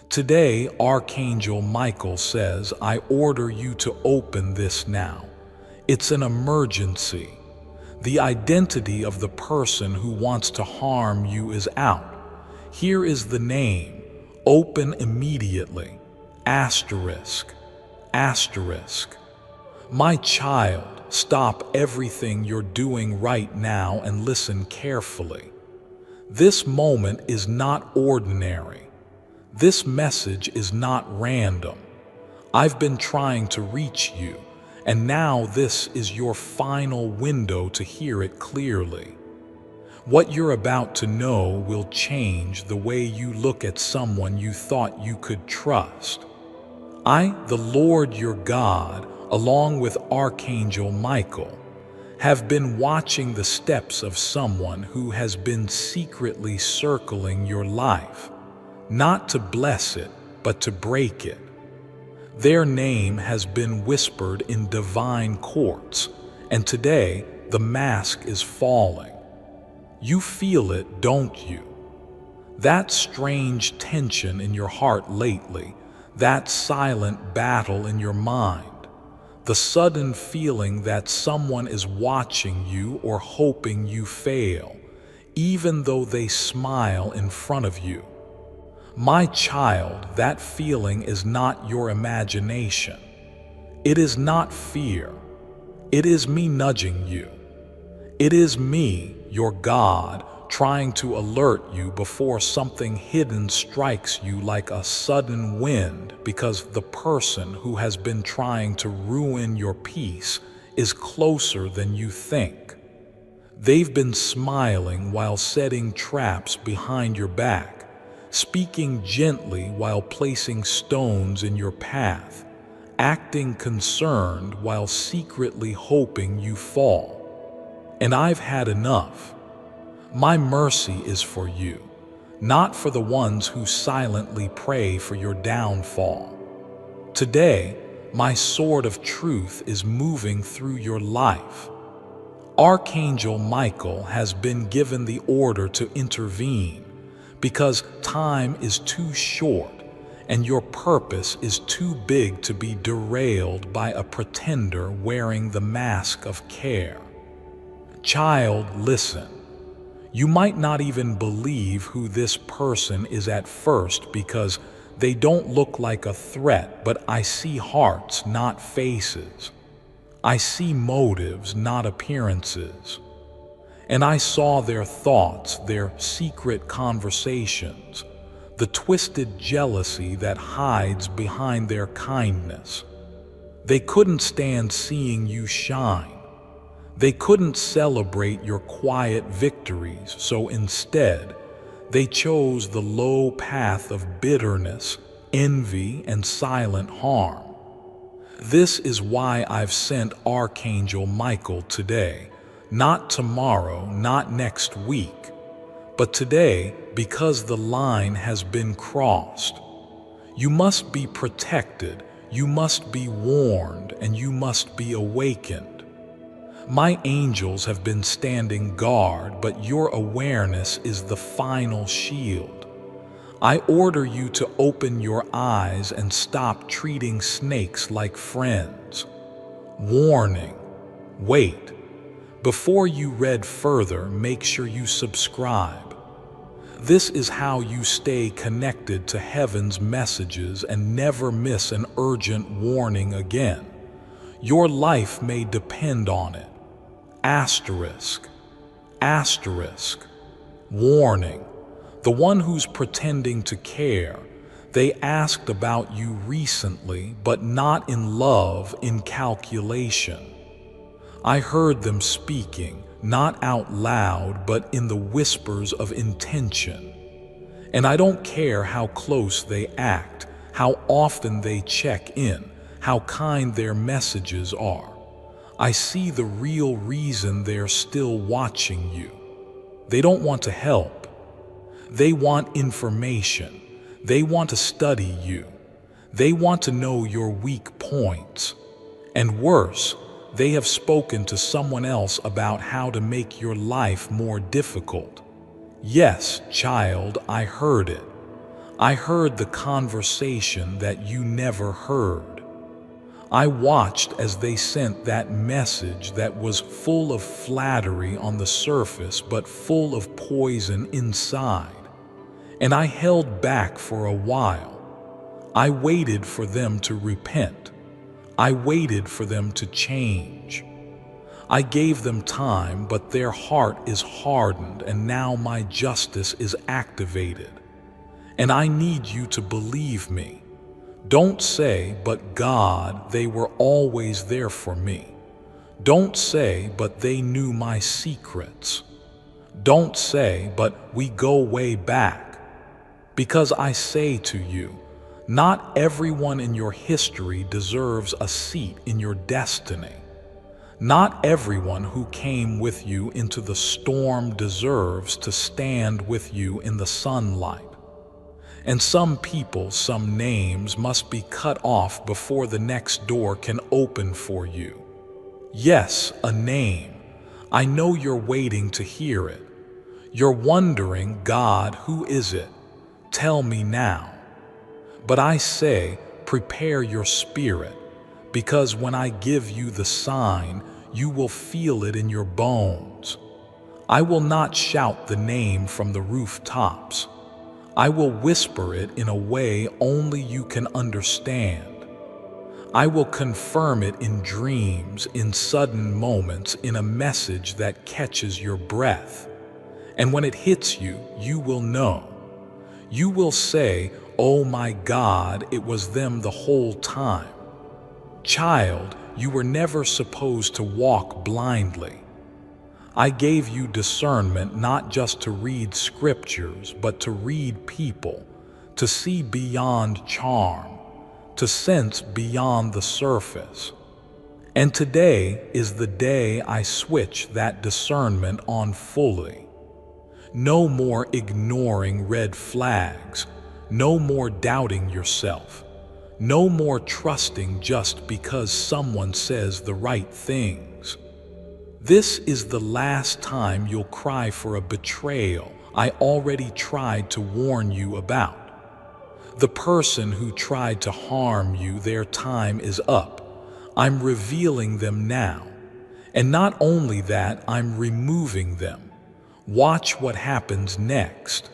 Today, Archangel Michael says, I order you to open this now. It's an emergency. The identity of the person who wants to harm you is out. Here is the name. Open immediately. Asterisk. Asterisk. My child, stop everything you're doing right now and listen carefully. This moment is not ordinary. This message is not random. I've been trying to reach you, and now this is your final window to hear it clearly. What you're about to know will change the way you look at someone you thought you could trust. I, the Lord your God, along with Archangel Michael, have been watching the steps of someone who has been secretly circling your life, not to bless it, but to break it. Their name has been whispered in divine courts, and today the mask is falling. You feel it, don't you? That strange tension in your heart lately, that silent battle in your mind, the sudden feeling that someone is watching you or hoping you fail, even though they smile in front of you. My child, that feeling is not your imagination. It is not fear. It is me nudging you. It is me, your God, trying to alert you before something hidden strikes you like a sudden wind, because the person who has been trying to ruin your peace is closer than you think. They've been smiling while setting traps behind your back, speaking gently while placing stones in your path, acting concerned while secretly hoping you fall. And I've had enough. My mercy is for you, not for the ones who silently pray for your downfall. Today, my sword of truth is moving through your life. Archangel Michael has been given the order to intervene, because time is too short and your purpose is too big to be derailed by a pretender wearing the mask of care. Child, listen. You might not even believe who this person is at first because they don't look like a threat, but I see hearts, not faces. I see motives, not appearances. And I saw their thoughts, their secret conversations, the twisted jealousy that hides behind their kindness. They couldn't stand seeing you shine. They couldn't celebrate your quiet victories, so instead, they chose the low path of bitterness, envy, and silent harm. This is why I've sent Archangel Michael today. Not tomorrow, not next week, but today, because the line has been crossed. You must be protected, you must be warned, and you must be awakened. My angels have been standing guard, but your awareness is the final shield. I order you to open your eyes and stop treating snakes like friends. Warning, wait. Before you read further, make sure you subscribe. This is how you stay connected to heaven's messages and never miss an urgent warning again. Your life may depend on it. Asterisk. Asterisk. Warning. The one who's pretending to care, they asked about you recently, but not in love, in calculation. I heard them speaking, not out loud, but in the whispers of intention. And I don't care how close they act, how often they check in, how kind their messages are. I see the real reason they're still watching you. They don't want to help. They want information. They want to study you. They want to know your weak points. And worse, they have spoken to someone else about how to make your life more difficult. Yes, child, I heard it. I heard the conversation that you never heard. I watched as they sent that message that was full of flattery on the surface but full of poison inside. And I held back for a while. I waited for them to repent. I waited for them to change. I gave them time, but their heart is hardened, and now my justice is activated. And I need you to believe me. Don't say, but God, they were always there for me. Don't say, but they knew my secrets. Don't say, but we go way back. Because I say to you, not everyone in your history deserves a seat in your destiny. Not everyone who came with you into the storm deserves to stand with you in the sunlight. And some people, some names must be cut off before the next door can open for you. Yes, a name. I know you're waiting to hear it. You're wondering, God, who is it? Tell me now. But I say, prepare your spirit, because when I give you the sign, you will feel it in your bones. I will not shout the name from the rooftops. I will whisper it in a way only you can understand. I will confirm it in dreams, in sudden moments, in a message that catches your breath. And when it hits you, you will know. You will say, oh my God, it was them the whole time. Child, you were never supposed to walk blindly. I gave you discernment not just to read scriptures, but to read people, to see beyond charm, to sense beyond the surface. And today is the day I switch that discernment on fully. No more ignoring red flags. No more doubting yourself. No more trusting just because someone says the right things. This is the last time you'll cry for a betrayal I already tried to warn you about. The person who tried to harm you, their time is up. I'm revealing them now. And not only that, I'm removing them. Watch what happens next.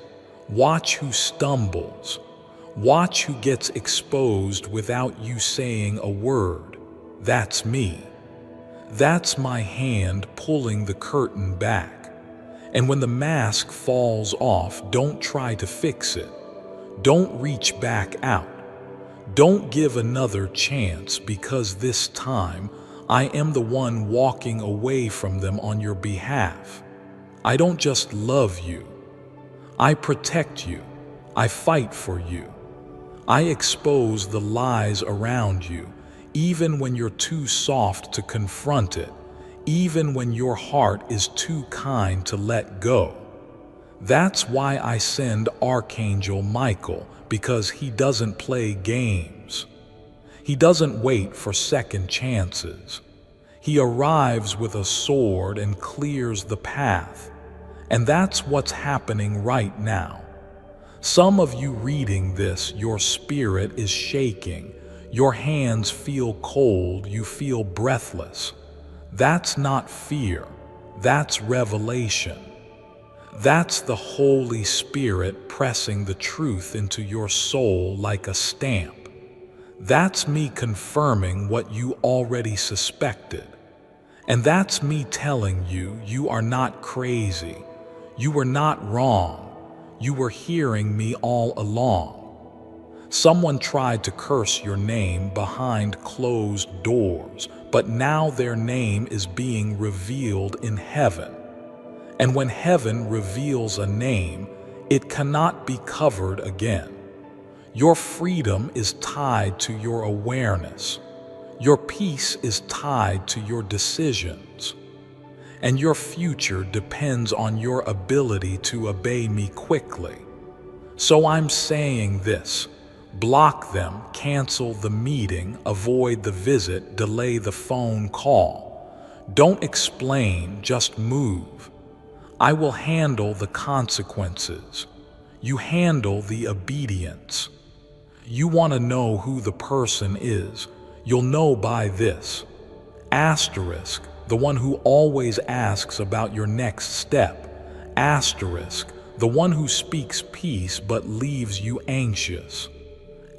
Watch who stumbles. Watch who gets exposed without you saying a word. That's me. That's my hand pulling the curtain back. And when the mask falls off, don't try to fix it. Don't reach back out. Don't give another chance, because this time I am the one walking away from them on your behalf. I don't just love you. I protect you. I fight for you. I expose the lies around you, even when you're too soft to confront it, even when your heart is too kind to let go. That's why I send Archangel Michael, because he doesn't play games. He doesn't wait for second chances. He arrives with a sword and clears the path. And that's what's happening right now. Some of you reading this, your spirit is shaking. Your hands feel cold, you feel breathless. That's not fear, that's revelation. That's the Holy Spirit pressing the truth into your soul like a stamp. That's me confirming what you already suspected. And that's me telling you, you are not crazy. You were not wrong. You were hearing me all along. Someone tried to curse your name behind closed doors, but now their name is being revealed in heaven. And when heaven reveals a name, it cannot be covered again. Your freedom is tied to your awareness. Your peace is tied to your decisions. And your future depends on your ability to obey me quickly. So I'm saying this: block them, cancel the meeting, avoid the visit, delay the phone call. Don't explain, just move. I will handle the consequences. You handle the obedience. You want to know who the person is. You'll know by this. Asterisk, the one who always asks about your next step. Asterisk, the one who speaks peace but leaves you anxious.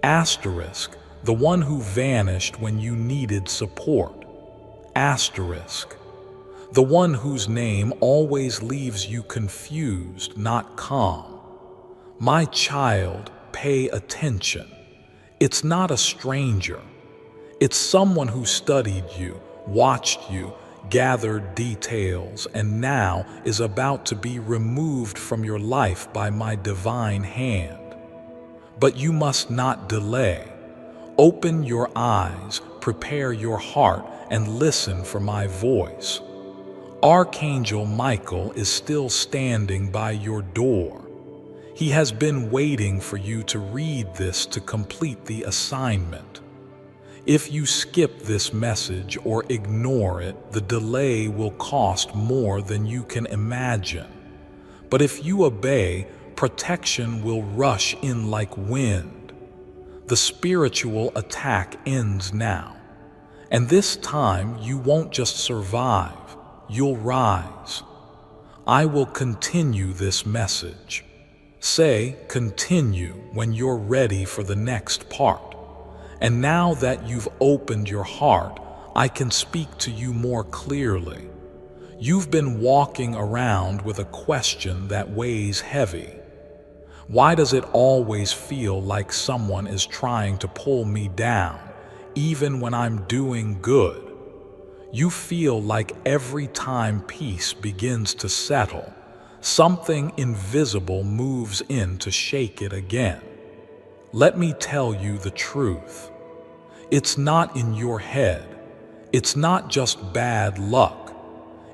Asterisk, the one who vanished when you needed support. Asterisk, the one whose name always leaves you confused, not calm. My child, pay attention. It's not a stranger. It's someone who studied you, watched you, gathered details, and now is about to be removed from your life by my divine hand. But you must not delay. Open your eyes, prepare your heart, and listen for my voice. Archangel Michael is still standing by your door. He has been waiting for you to read this to complete the assignment. If you skip this message or ignore it, the delay will cost more than you can imagine. But if you obey, protection will rush in like wind. The spiritual attack ends now. And this time you won't just survive, you'll rise. I will continue this message. Say continue when you're ready for the next part. And now that you've opened your heart, I can speak to you more clearly. You've been walking around with a question that weighs heavy. Why does it always feel like someone is trying to pull me down, even when I'm doing good? You feel like every time peace begins to settle, something invisible moves in to shake it again. Let me tell you the truth. It's not in your head. It's not just bad luck.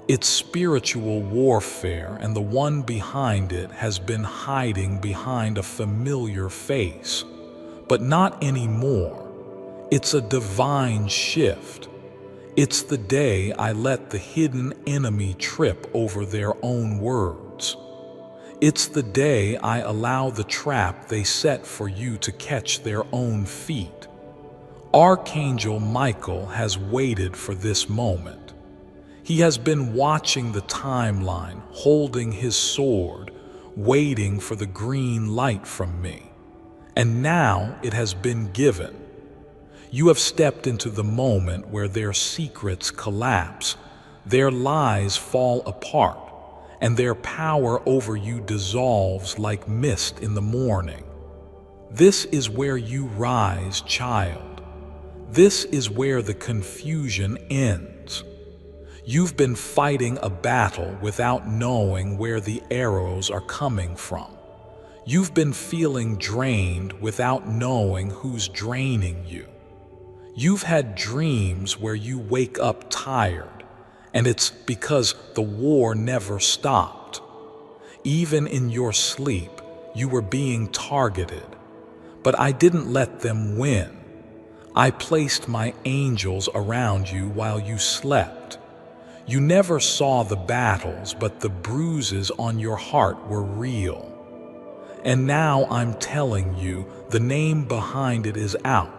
It's spiritual warfare, and the one behind it has been hiding behind a familiar face. But not anymore. It's a divine shift. It's the day I let the hidden enemy trip over their own words. It's the day I allow the trap they set for you to catch their own feet. Archangel Michael has waited for this moment. He has been watching the timeline, holding his sword, waiting for the green light from me. And now it has been given. You have stepped into the moment where their secrets collapse, their lies fall apart, and their power over you dissolves like mist in the morning. This is where you rise, child. This is where the confusion ends. You've been fighting a battle without knowing where the arrows are coming from. You've been feeling drained without knowing who's draining you. You've had dreams where you wake up tired, and it's because the war never stopped. Even in your sleep, you were being targeted. But I didn't let them win. I placed my angels around you while you slept. You never saw the battles, but the bruises on your heart were real. And now I'm telling you, the name behind it is out.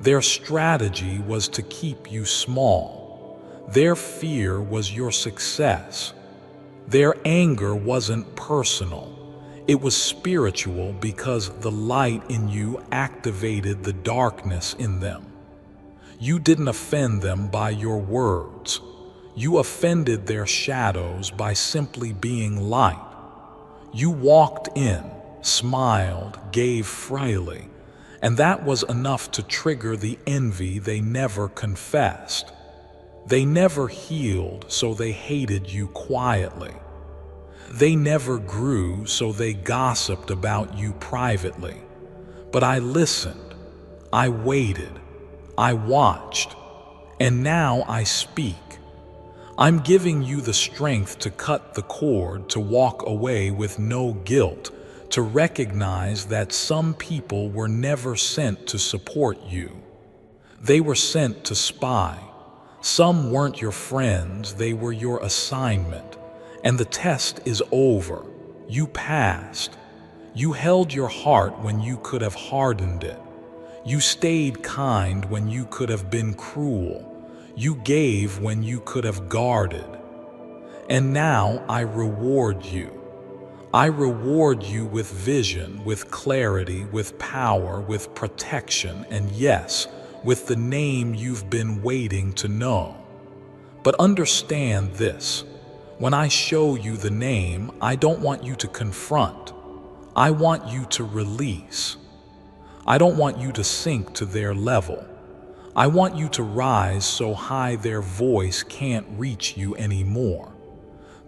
Their strategy was to keep you small. Their fear was your success. Their anger wasn't personal. It was spiritual because the light in you activated the darkness in them. You didn't offend them by your words. You offended their shadows by simply being light. You walked in, smiled, gave freely, and that was enough to trigger the envy they never confessed. They never healed, so they hated you quietly. They never grew, so they gossiped about you privately. But I listened, I waited, I watched, and now I speak. I'm giving you the strength to cut the cord, to walk away with no guilt, to recognize that some people were never sent to support you. They were sent to spy. Some weren't your friends, they were your assignment. And the test is over. You passed. You held your heart when you could have hardened it. You stayed kind when you could have been cruel. You gave when you could have guarded. And now I reward you. I reward you with vision, with clarity, with power, with protection, and yes, with the name you've been waiting to know. But understand this. When I show you the name, I don't want you to confront. I want you to release. I don't want you to sink to their level. I want you to rise so high their voice can't reach you anymore.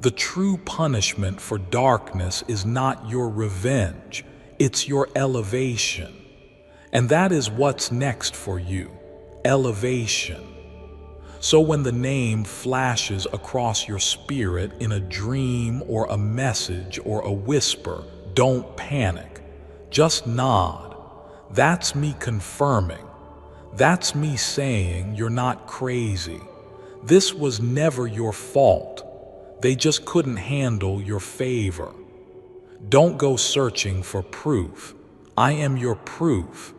The true punishment for darkness is not your revenge, it's your elevation. And that is what's next for you, elevation. So when the name flashes across your spirit in a dream or a message or a whisper, don't panic. Just nod. That's me confirming. That's me saying you're not crazy. This was never your fault. They just couldn't handle your favor. Don't go searching for proof. I am your proof.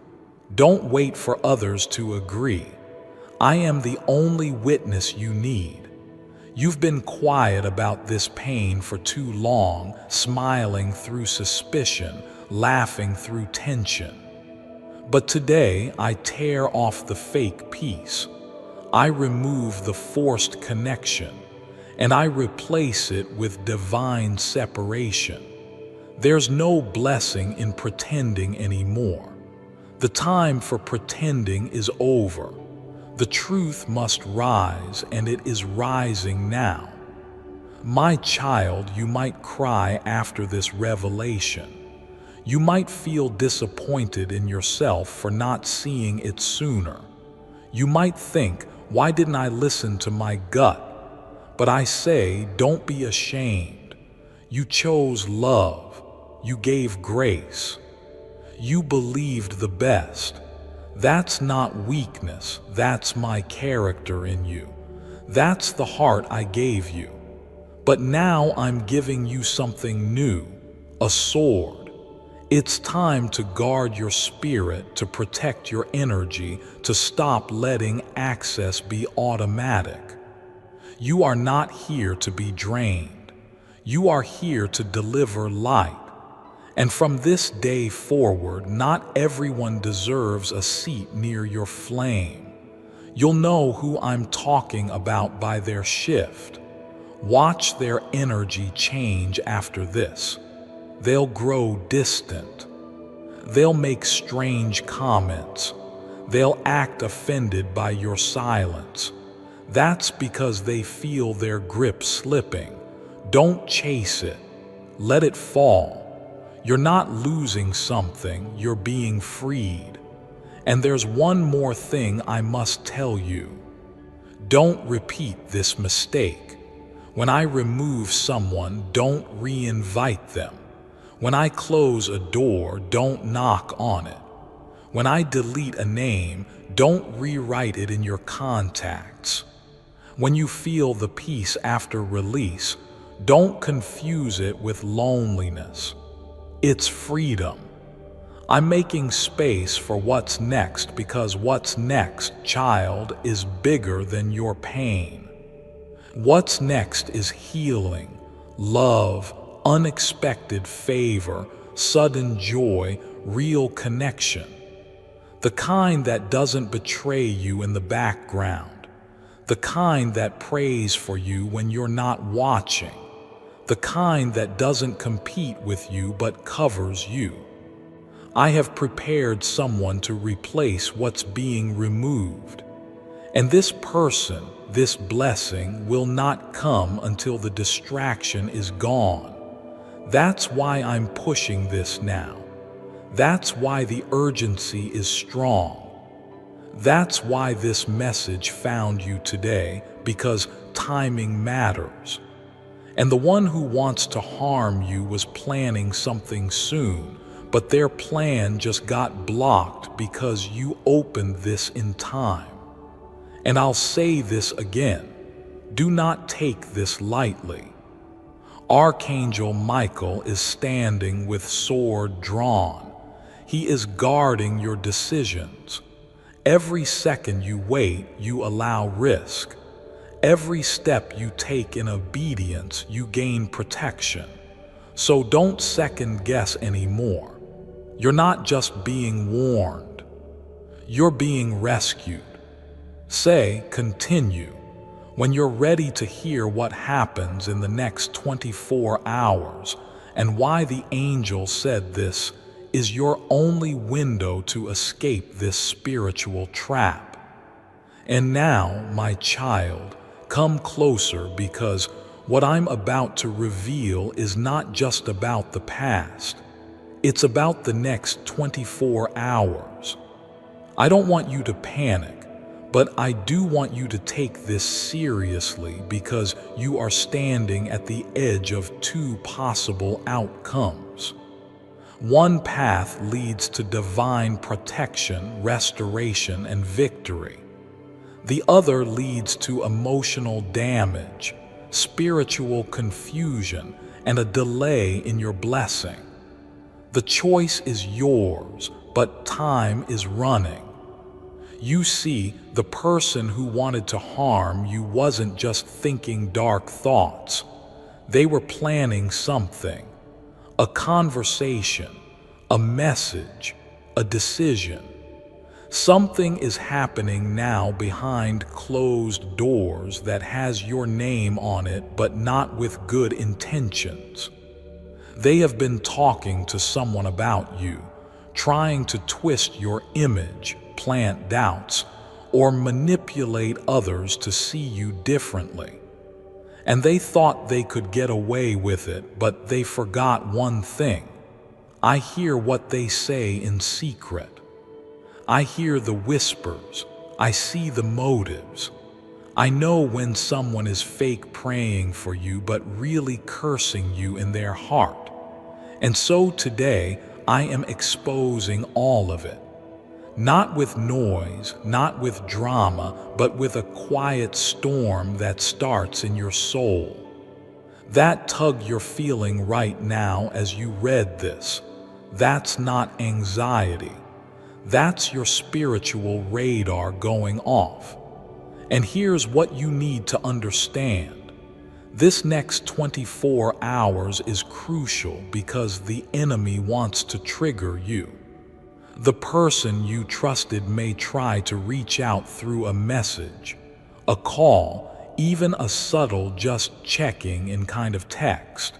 Don't wait for others to agree. I am the only witness you need. You've been quiet about this pain for too long, smiling through suspicion, laughing through tension. But today I tear off the fake peace. I remove the forced connection, and I replace it with divine separation. There's no blessing in pretending anymore. The time for pretending is over. The truth must rise, and it is rising now. My child, you might cry after this revelation. You might feel disappointed in yourself for not seeing it sooner. You might think, why didn't I listen to my gut? But I say, don't be ashamed. You chose love. You gave grace. You believed the best. That's not weakness. That's my character in you. That's the heart I gave you. But now I'm giving you something new, a sword. It's time to guard your spirit, to protect your energy, to stop letting access be automatic. You are not here to be drained. You are here to deliver light. And from this day forward, not everyone deserves a seat near your flame. You'll know who I'm talking about by their shift. Watch their energy change after this. They'll grow distant. They'll make strange comments. They'll act offended by your silence. That's because they feel their grip slipping. Don't chase it. Let it fall. You're not losing something, you're being freed. And there's one more thing I must tell you. Don't repeat this mistake. When I remove someone, don't re-invite them. When I close a door, don't knock on it. When I delete a name, don't rewrite it in your contacts. When you feel the peace after release, don't confuse it with loneliness. It's freedom. I'm making space for what's next because what's next, child, is bigger than your pain. What's next is healing, love, unexpected favor, sudden joy, real connection. The kind that doesn't betray you in the background. The kind that prays for you when you're not watching. The kind that doesn't compete with you but covers you. I have prepared someone to replace what's being removed. And this person, this blessing, will not come until the distraction is gone. That's why I'm pushing this now. That's why the urgency is strong. That's why this message found you today, because timing matters. And the one who wants to harm you was planning something soon, but their plan just got blocked because you opened this in time. And I'll say this again, do not take this lightly. Archangel Michael is standing with sword drawn. He is guarding your decisions. Every second you wait, you allow risk. Every step you take in obedience, you gain protection. So don't second guess anymore. You're not just being warned. You're being rescued. Say, continue, when you're ready to hear what happens in the next 24 hours and why the angel said this is your only window to escape this spiritual trap. And now, my child, come closer, because what I'm about to reveal is not just about the past. It's about the next 24 hours. I don't want you to panic, but I do want you to take this seriously, because you are standing at the edge of two possible outcomes. One path leads to divine protection, restoration, and victory. The other leads to emotional damage, spiritual confusion, and a delay in your blessing. The choice is yours, but time is running. You see, the person who wanted to harm you wasn't just thinking dark thoughts. They were planning something. A conversation, a message, a decision. Something is happening now behind closed doors that has your name on it, but not with good intentions. They have been talking to someone about you, trying to twist your image, plant doubts, or manipulate others to see you differently. And they thought they could get away with it, but they forgot one thing. I hear what they say in secret. I hear the whispers. I see the motives. I know when someone is fake praying for you, but really cursing you in their heart. And so today, I am exposing all of it. Not with noise, not with drama, but with a quiet storm that starts in your soul. That tug you're feeling right now as you read this, that's not anxiety. That's your spiritual radar going off. And here's what you need to understand. This next 24 hours is crucial because the enemy wants to trigger you. The person you trusted may try to reach out through a message, a call, even a subtle just checking in kind of text.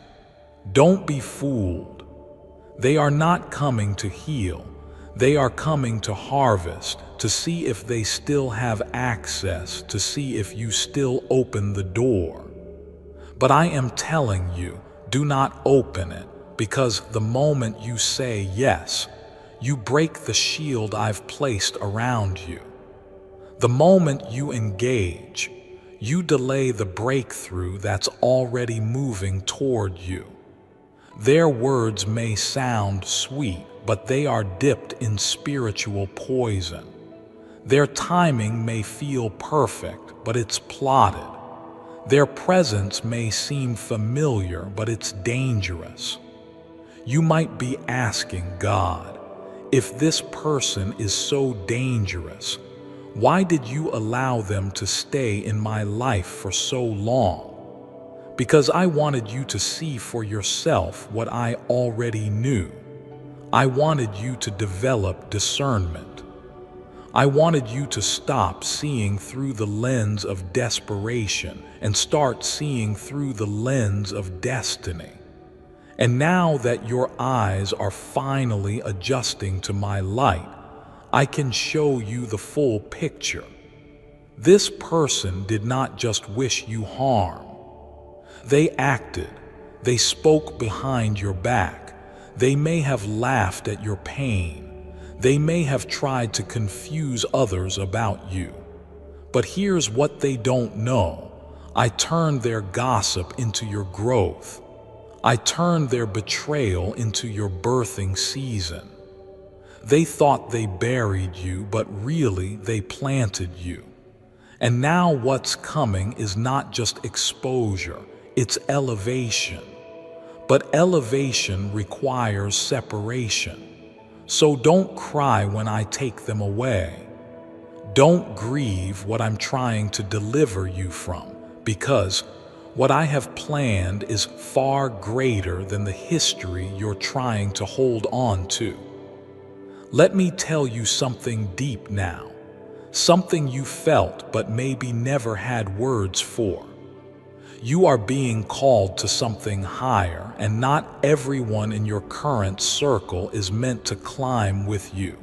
Don't be fooled. They are not coming to heal. They are coming to harvest, to see if they still have access, to see if you still open the door. But I am telling you, do not open it, because the moment you say yes, you break the shield I've placed around you. The moment you engage, you delay the breakthrough that's already moving toward you. Their words may sound sweet, but they are dipped in spiritual poison. Their timing may feel perfect, but it's plotted. Their presence may seem familiar, but it's dangerous. You might be asking God, if this person is so dangerous, why did you allow them to stay in my life for so long? Because I wanted you to see for yourself what I already knew. I wanted you to develop discernment. I wanted you to stop seeing through the lens of desperation and start seeing through the lens of destiny. And now that your eyes are finally adjusting to my light, I can show you the full picture. This person did not just wish you harm. They acted. They spoke behind your back. They may have laughed at your pain. They may have tried to confuse others about you. But here's what they don't know. I turned their gossip into your growth. I turned their betrayal into your birthing season. They thought they buried you, but really they planted you. And now what's coming is not just exposure, it's elevation. But elevation requires separation. So don't cry when I take them away. Don't grieve what I'm trying to deliver you from, because what I have planned is far greater than the history you're trying to hold on to. Let me tell you something deep now, something you felt but maybe never had words for. You are being called to something higher, and not everyone in your current circle is meant to climb with you.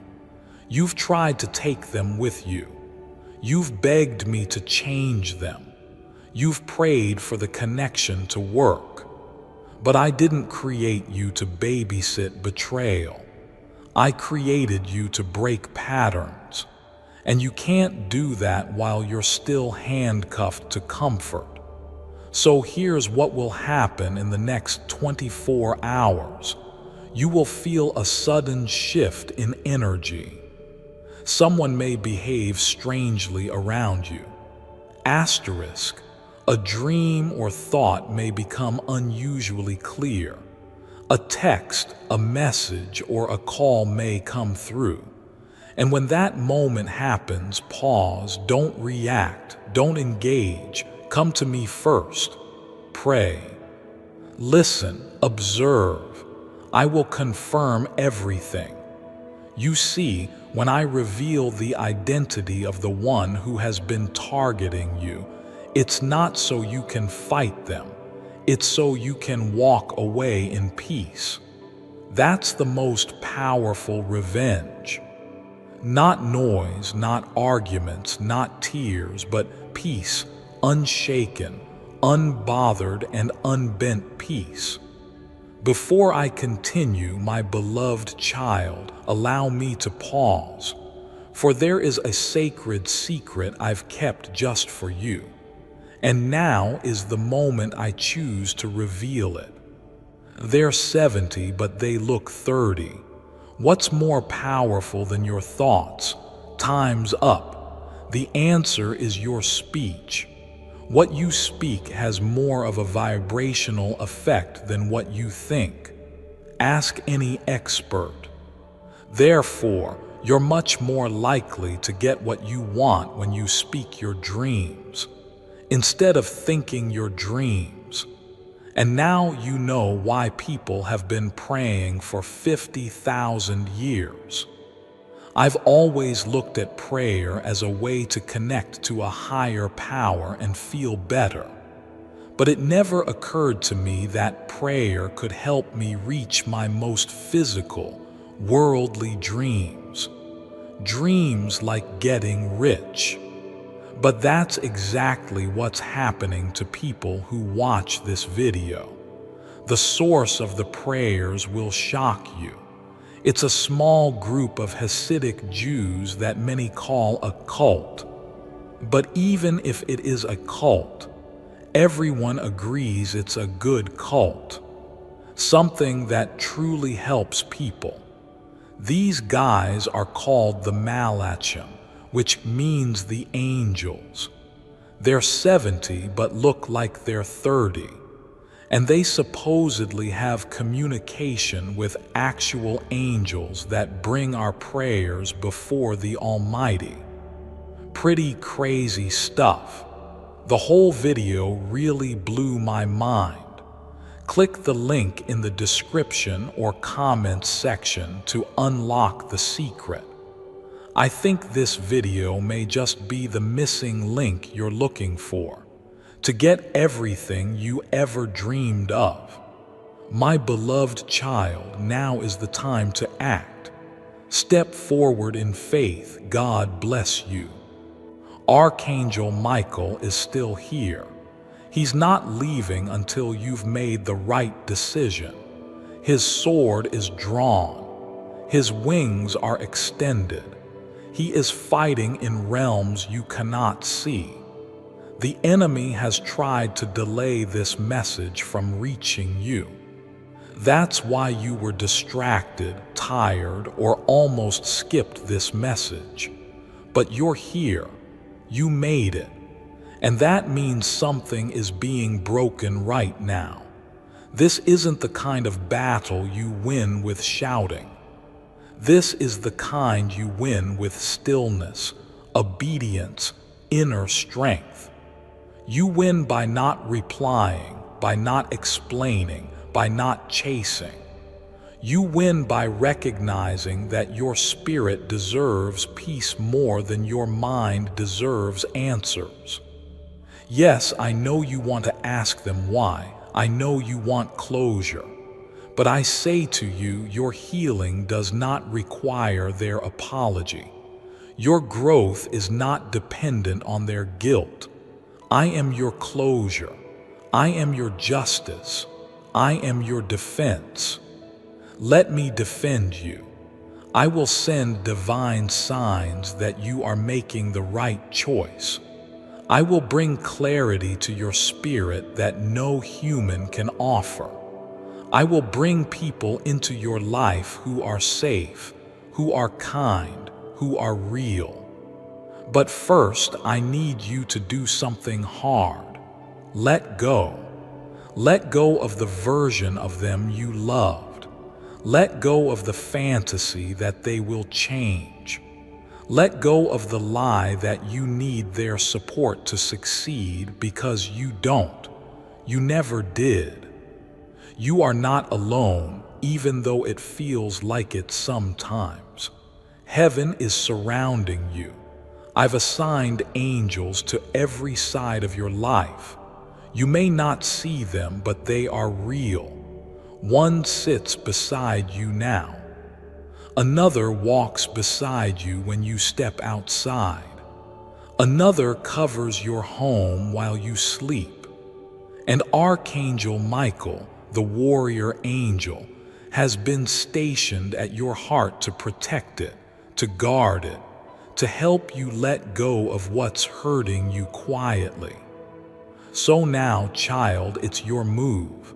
You've tried to take them with you. You've begged me to change them. You've prayed for the connection to work. But I didn't create you to babysit betrayal. I created you to break patterns. And you can't do that while you're still handcuffed to comfort. So here's what will happen in the next 24 hours. You will feel a sudden shift in energy. Someone may behave strangely around you. Asterisk, a dream or thought may become unusually clear. A text, a message, or a call may come through. And when that moment happens, pause, don't react, don't engage. Come to me first. Pray. Listen, observe. I will confirm everything. You see, when I reveal the identity of the one who has been targeting you, it's not so you can fight them. It's so you can walk away in peace. That's the most powerful revenge. Not noise, not arguments, not tears, but peace, unshaken, unbothered, and unbent peace. Before I continue, my beloved child, allow me to pause, for there is a sacred secret I've kept just for you, and now is the moment I choose to reveal it. They're 70, but they look 30. What's more powerful than your thoughts? Time's up. The answer is your speech. What you speak has more of a vibrational effect than what you think. Ask any expert. Therefore, you're much more likely to get what you want when you speak your dreams, instead of thinking your dreams. And now you know why people have been praying for 50,000 years. I've always looked at prayer as a way to connect to a higher power and feel better. But it never occurred to me that prayer could help me reach my most physical, worldly dreams. Dreams like getting rich. But that's exactly what's happening to people who watch this video. The source of the prayers will shock you. It's a small group of Hasidic Jews that many call a cult. But even if it is a cult, everyone agrees it's a good cult, something that truly helps people. These guys are called the Malachim, which means the angels. They're 70 but look like they're 30. And they supposedly have communication with actual angels that bring our prayers before the Almighty. Pretty crazy stuff. The whole video really blew my mind. Click the link in the description or comments section to unlock the secret. I think this video may just be the missing link you're looking for, to get everything you ever dreamed of. My beloved child, now is the time to act. Step forward in faith. God bless you. Archangel Michael is still here. He's not leaving until you've made the right decision. His sword is drawn. His wings are extended. He is fighting in realms you cannot see. The enemy has tried to delay this message from reaching you. That's why you were distracted, tired, or almost skipped this message. But you're here. You made it. And that means something is being broken right now. This isn't the kind of battle you win with shouting. This is the kind you win with stillness, obedience, inner strength. You win by not replying, by not explaining, by not chasing. You win by recognizing that your spirit deserves peace more than your mind deserves answers. Yes, I know you want to ask them why. I know you want closure. But I say to you, your healing does not require their apology. Your growth is not dependent on their guilt. I am your closure. I am your justice. I am your defense. Let me defend you. I will send divine signs that you are making the right choice. I will bring clarity to your spirit that no human can offer. I will bring people into your life who are safe, who are kind, who are real. But first, I need you to do something hard. Let go. Let go of the version of them you loved. Let go of the fantasy that they will change. Let go of the lie that you need their support to succeed because you don't. You never did. You are not alone, even though it feels like it sometimes. Heaven is surrounding you. I've assigned angels to every side of your life. You may not see them, but they are real. One sits beside you now. Another walks beside you when you step outside. Another covers your home while you sleep. And Archangel Michael, the warrior angel, has been stationed at your heart to protect it, to guard it, to help you let go of what's hurting you quietly. So now, child, it's your move.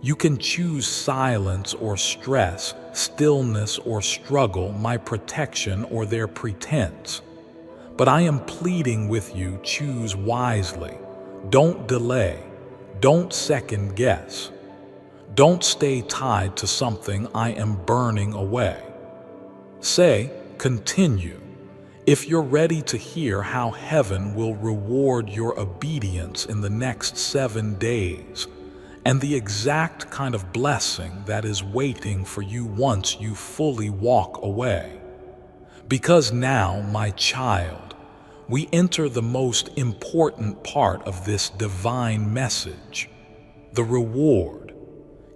You can choose silence or stress, stillness or struggle, my protection or their pretense. But I am pleading with you, choose wisely. Don't delay. Don't second guess. Don't stay tied to something I am burning away. Say, continue. If you're ready to hear how heaven will reward your obedience in the next 7 days, and the exact kind of blessing that is waiting for you once you fully walk away. Because now, my child, we enter the most important part of this divine message, the reward.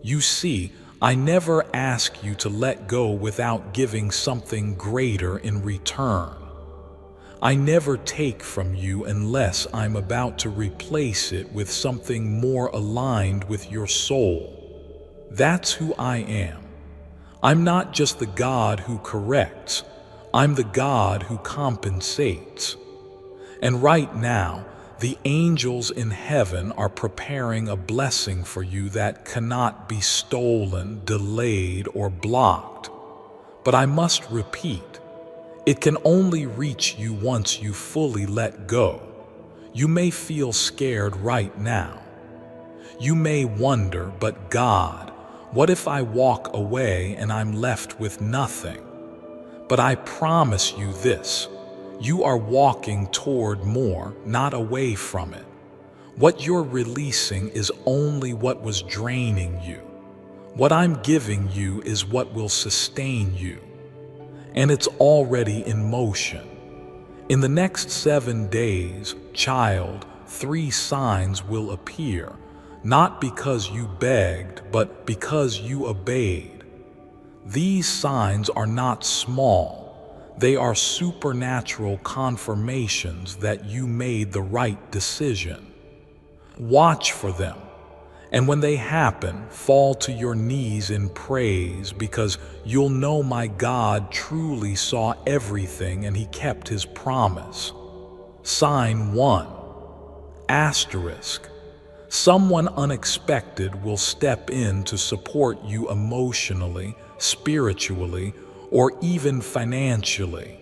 You see, I never ask you to let go without giving something greater in return. I never take from you unless I'm about to replace it with something more aligned with your soul. That's who I am. I'm not just the God who corrects. I'm the God who compensates. And right now, the angels in heaven are preparing a blessing for you that cannot be stolen, delayed, or blocked. But I must repeat, it can only reach you once you fully let go. You may feel scared right now. You may wonder, but God, what if I walk away and I'm left with nothing? But I promise you this, you are walking toward more, not away from it. What you're releasing is only what was draining you. What I'm giving you is what will sustain you. And it's already in motion. In the next 7 days, child, 3 signs will appear, not because you begged, but because you obeyed. These signs are not small. They are supernatural confirmations that you made the right decision. Watch for them. And when they happen, fall to your knees in praise, because you'll know my God truly saw everything and he kept his promise. Sign 1. Asterisk. Someone unexpected will step in to support you emotionally, spiritually, or even financially.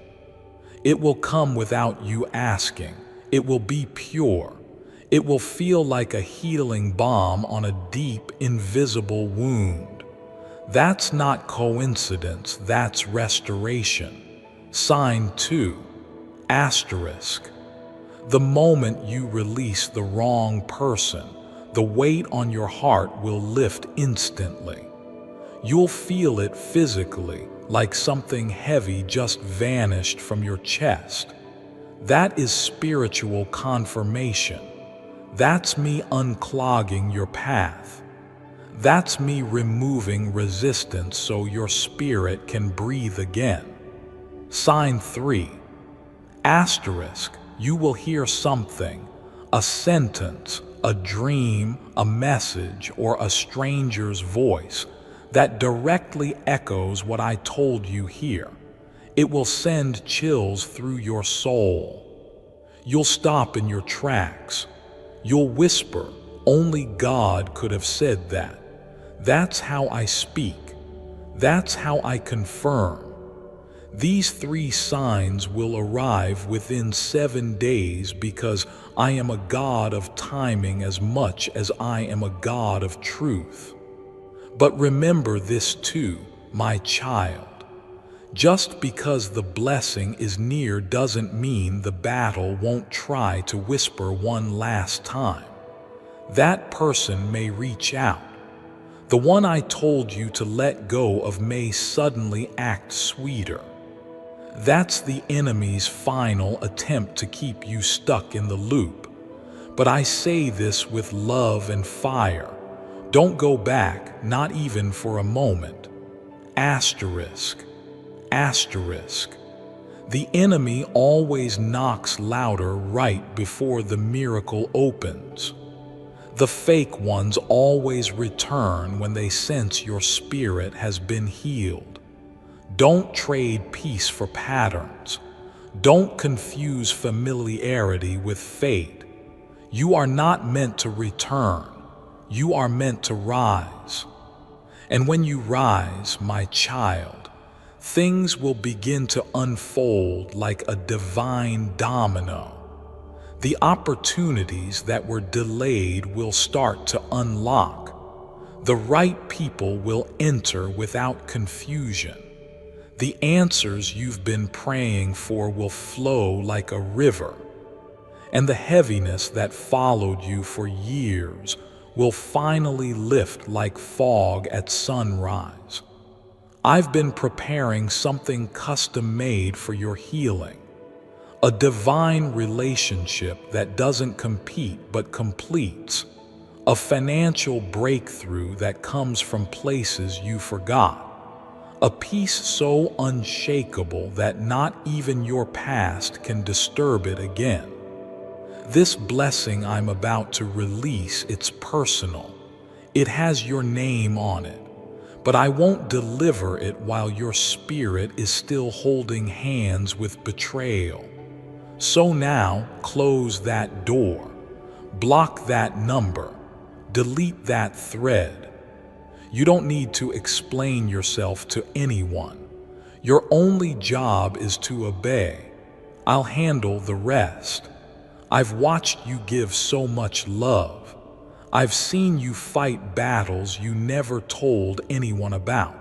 It will come without you asking. It will be pure. It will feel like a healing balm on a deep, invisible wound. That's not coincidence, that's restoration. Sign 2, asterisk. The moment you release the wrong person, the weight on your heart will lift instantly. You'll feel it physically, like something heavy just vanished from your chest. That is spiritual confirmation. That's me unclogging your path. That's me removing resistance so your spirit can breathe again. Sign 3, asterisk. You will hear something, a sentence, a dream, a message, or a stranger's voice that directly echoes what I told you here. It will send chills through your soul. You'll stop in your tracks. You'll whisper, "Only God could have said that." That's how I speak. That's how I confirm. These 3 signs will arrive within 7 days because I am a God of timing as much as I am a God of truth. But remember this too, my child. Just because the blessing is near doesn't mean the battle won't try to whisper one last time. That person may reach out. The one I told you to let go of may suddenly act sweeter. That's the enemy's final attempt to keep you stuck in the loop. But I say this with love and fire. Don't go back, not even for a moment. Asterisk. Asterisk. The enemy always knocks louder right before the miracle opens. The fake ones always return when they sense your spirit has been healed. Don't trade peace for patterns. Don't confuse familiarity with fate. You are not meant to return. You are meant to rise. And when you rise, my child, things will begin to unfold like a divine domino. The opportunities that were delayed will start to unlock. The right people will enter without confusion. The answers you've been praying for will flow like a river. And the heaviness that followed you for years will finally lift like fog at sunrise. I've been preparing something custom-made for your healing. A divine relationship that doesn't compete but completes. A financial breakthrough that comes from places you forgot. A peace so unshakable that not even your past can disturb it again. This blessing I'm about to release, it's personal. It has your name on it. But I won't deliver it while your spirit is still holding hands with betrayal. So now, close that door. Block that number. Delete that thread. You don't need to explain yourself to anyone. Your only job is to obey. I'll handle the rest. I've watched you give so much love. I've seen you fight battles you never told anyone about.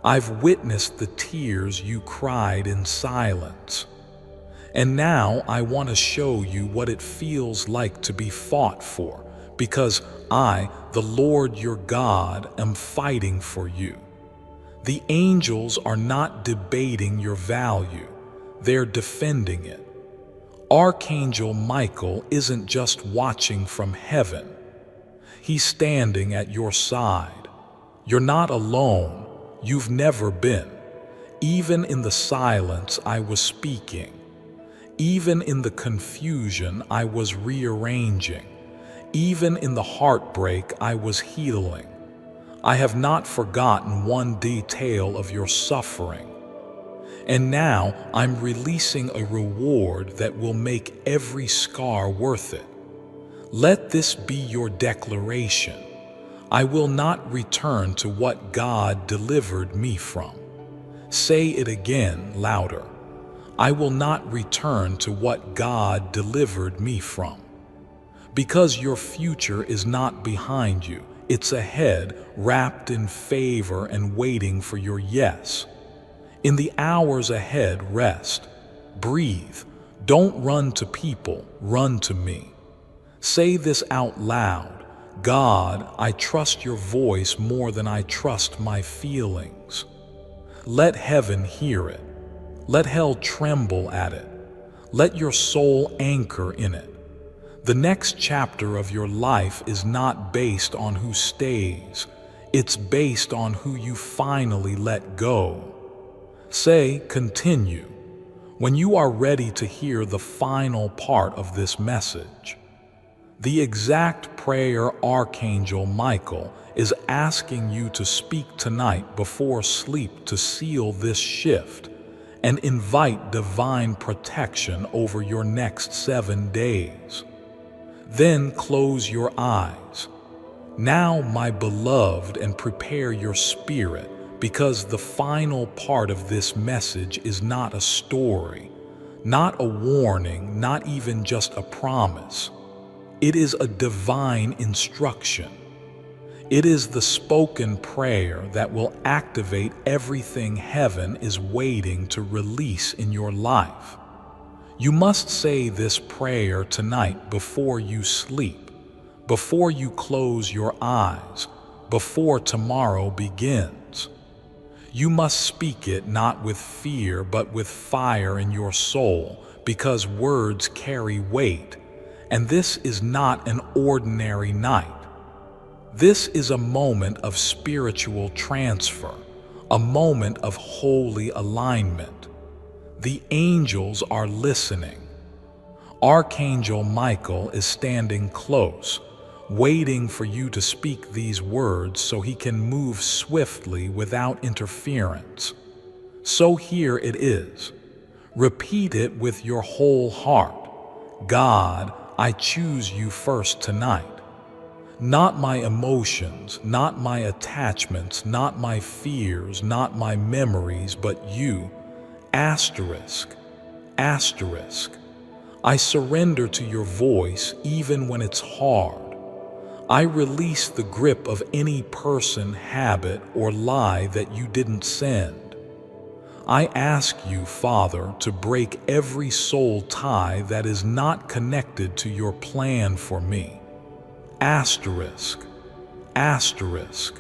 I've witnessed the tears you cried in silence. And now I want to show you what it feels like to be fought for, because I, the Lord your God, am fighting for you. The angels are not debating your value, they're defending it. Archangel Michael isn't just watching from heaven. He's standing at your side. You're not alone. You've never been. Even in the silence, I was speaking. Even in the confusion, I was rearranging. Even in the heartbreak, I was healing. I have not forgotten one detail of your suffering. And now I'm releasing a reward that will make every scar worth it. Let this be your declaration. I will not return to what God delivered me from. Say it again, louder. I will not return to what God delivered me from. Because your future is not behind you, it's ahead, wrapped in favor and waiting for your yes. In the hours ahead, rest, breathe. Don't run to people, run to me. Say this out loud: God, I trust your voice more than I trust my feelings. Let heaven hear it. Let hell tremble at it. Let your soul anchor in it. The next chapter of your life is not based on who stays. It's based on who you finally let go. Say, continue, when you are ready to hear the final part of this message. The exact prayer Archangel Michael is asking you to speak tonight before sleep to seal this shift and invite divine protection over your next 7 days. Then close your eyes. Now, my beloved, and prepare your spirit, because the final part of this message is not a story, not a warning, not even just a promise. It is a divine instruction. It is the spoken prayer that will activate everything heaven is waiting to release in your life. You must say this prayer tonight before you sleep, before you close your eyes, before tomorrow begins. You must speak it not with fear but with fire in your soul, because words carry weight, and this is not an ordinary night. This is a moment of spiritual transfer, a moment of holy alignment. The angels are listening. Archangel Michael is standing close, waiting for you to speak these words so he can move swiftly without interference. So here it is. Repeat it with your whole heart. God, I choose you first tonight. Not my emotions, not my attachments, not my fears, not my memories, but you. Asterisk, asterisk. I surrender to your voice even when it's hard. I release the grip of any person, habit, or lie that you didn't send. I ask you, Father, to break every soul tie that is not connected to your plan for me. Asterisk, asterisk.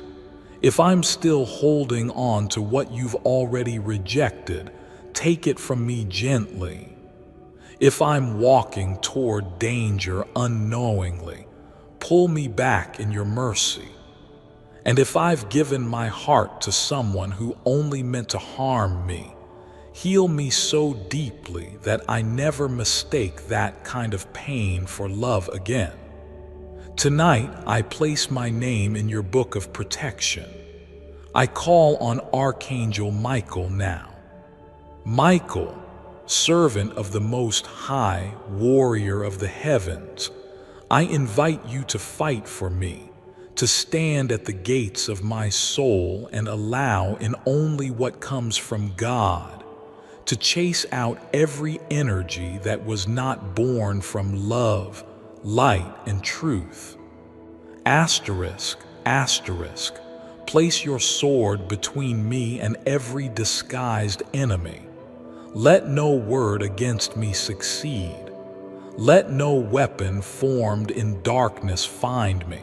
If I'm still holding on to what you've already rejected, take it from me gently. If I'm walking toward danger unknowingly, pull me back in your mercy. And if I've given my heart to someone who only meant to harm me, heal me so deeply that I never mistake that kind of pain for love again. Tonight, I place my name in your book of protection. I call on Archangel Michael now. Michael, servant of the Most High, warrior of the heavens, I invite you to fight for me, to stand at the gates of my soul and allow in only what comes from God, to chase out every energy that was not born from love, light, and truth. Asterisk, asterisk. Place your sword between me and every disguised enemy. Let no word against me succeed. Let no weapon formed in darkness find me.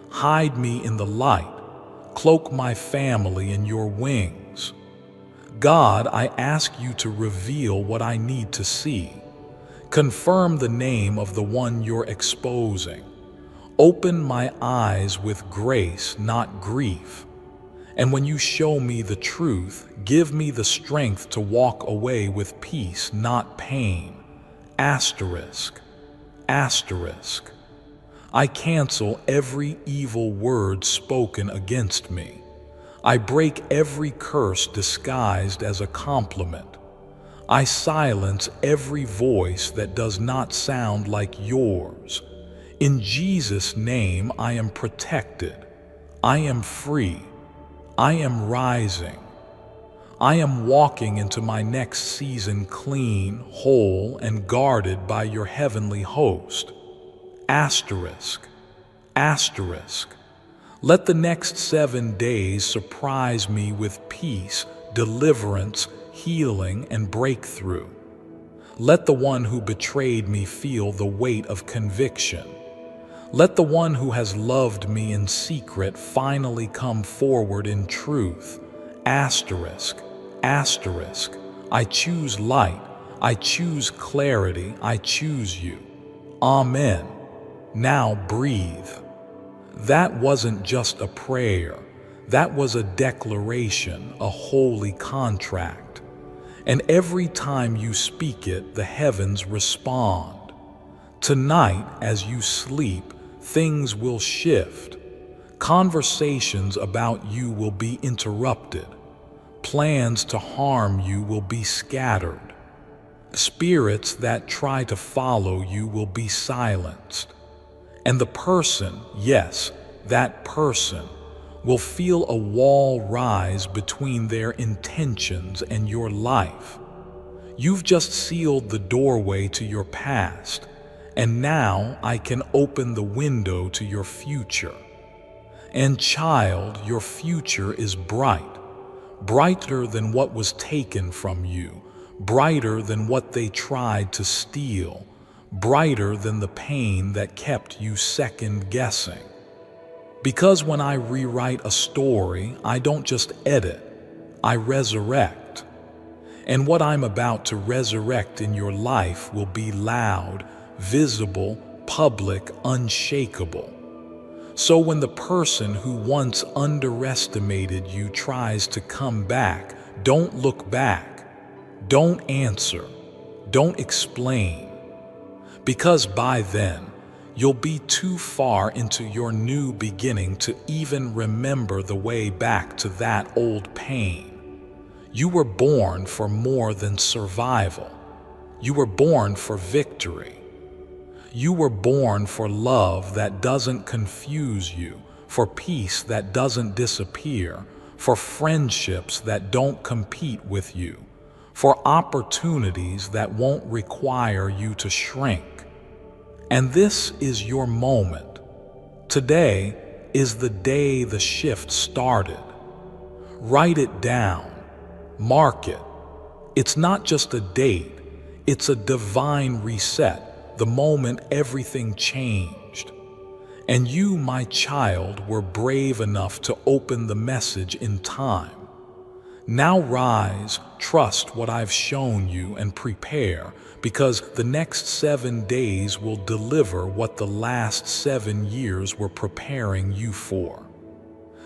Hide me in the light. Cloak my family in your wings. God, I ask you to reveal what I need to see. Confirm the name of the one you're exposing. Open my eyes with grace, not grief. And when you show me the truth, give me the strength to walk away with peace, not pain. Asterisk, asterisk. I cancel every evil word spoken against me. I break every curse disguised as a compliment. I silence every voice that does not sound like yours. In Jesus' name, I am protected. I am free. I am rising. I am walking into my next season clean, whole, and guarded by your heavenly host. Asterisk, asterisk. Let the next 7 days surprise me with peace, deliverance, healing, and breakthrough. Let the one who betrayed me feel the weight of conviction. Let the one who has loved me in secret finally come forward in truth. Asterisk, asterisk. I choose light. I choose clarity. I choose you. Amen. Now breathe. That wasn't just a prayer. That was a declaration, a holy contract. And every time you speak it, the heavens respond. Tonight, as you sleep, things will shift. Conversations about you will be interrupted. Plans to harm you will be scattered. Spirits that try to follow you will be silenced. And the person, yes, that person, will feel a wall rise between their intentions and your life. You've just sealed the doorway to your past, and now I can open the window to your future. And child, your future is bright, brighter than what was taken from you, brighter than what they tried to steal, brighter than the pain that kept you second-guessing. Because when I rewrite a story, I don't just edit, I resurrect. And what I'm about to resurrect in your life will be loud, visible, public, unshakable. So when the person who once underestimated you tries to come back, don't look back, don't answer, don't explain. Because by then, you'll be too far into your new beginning to even remember the way back to that old pain. You were born for more than survival. You were born for victory. You were born for love that doesn't confuse you, for peace that doesn't disappear, for friendships that don't compete with you, for opportunities that won't require you to shrink. And this is your moment. Today is the day the shift started. Write it down. Mark it. It's not just a date. It's a divine reset, the moment everything changed. And you, my child, were brave enough to open the message in time. Now rise, trust what I've shown you, and prepare, because the next 7 days will deliver what the last 7 years were preparing you for.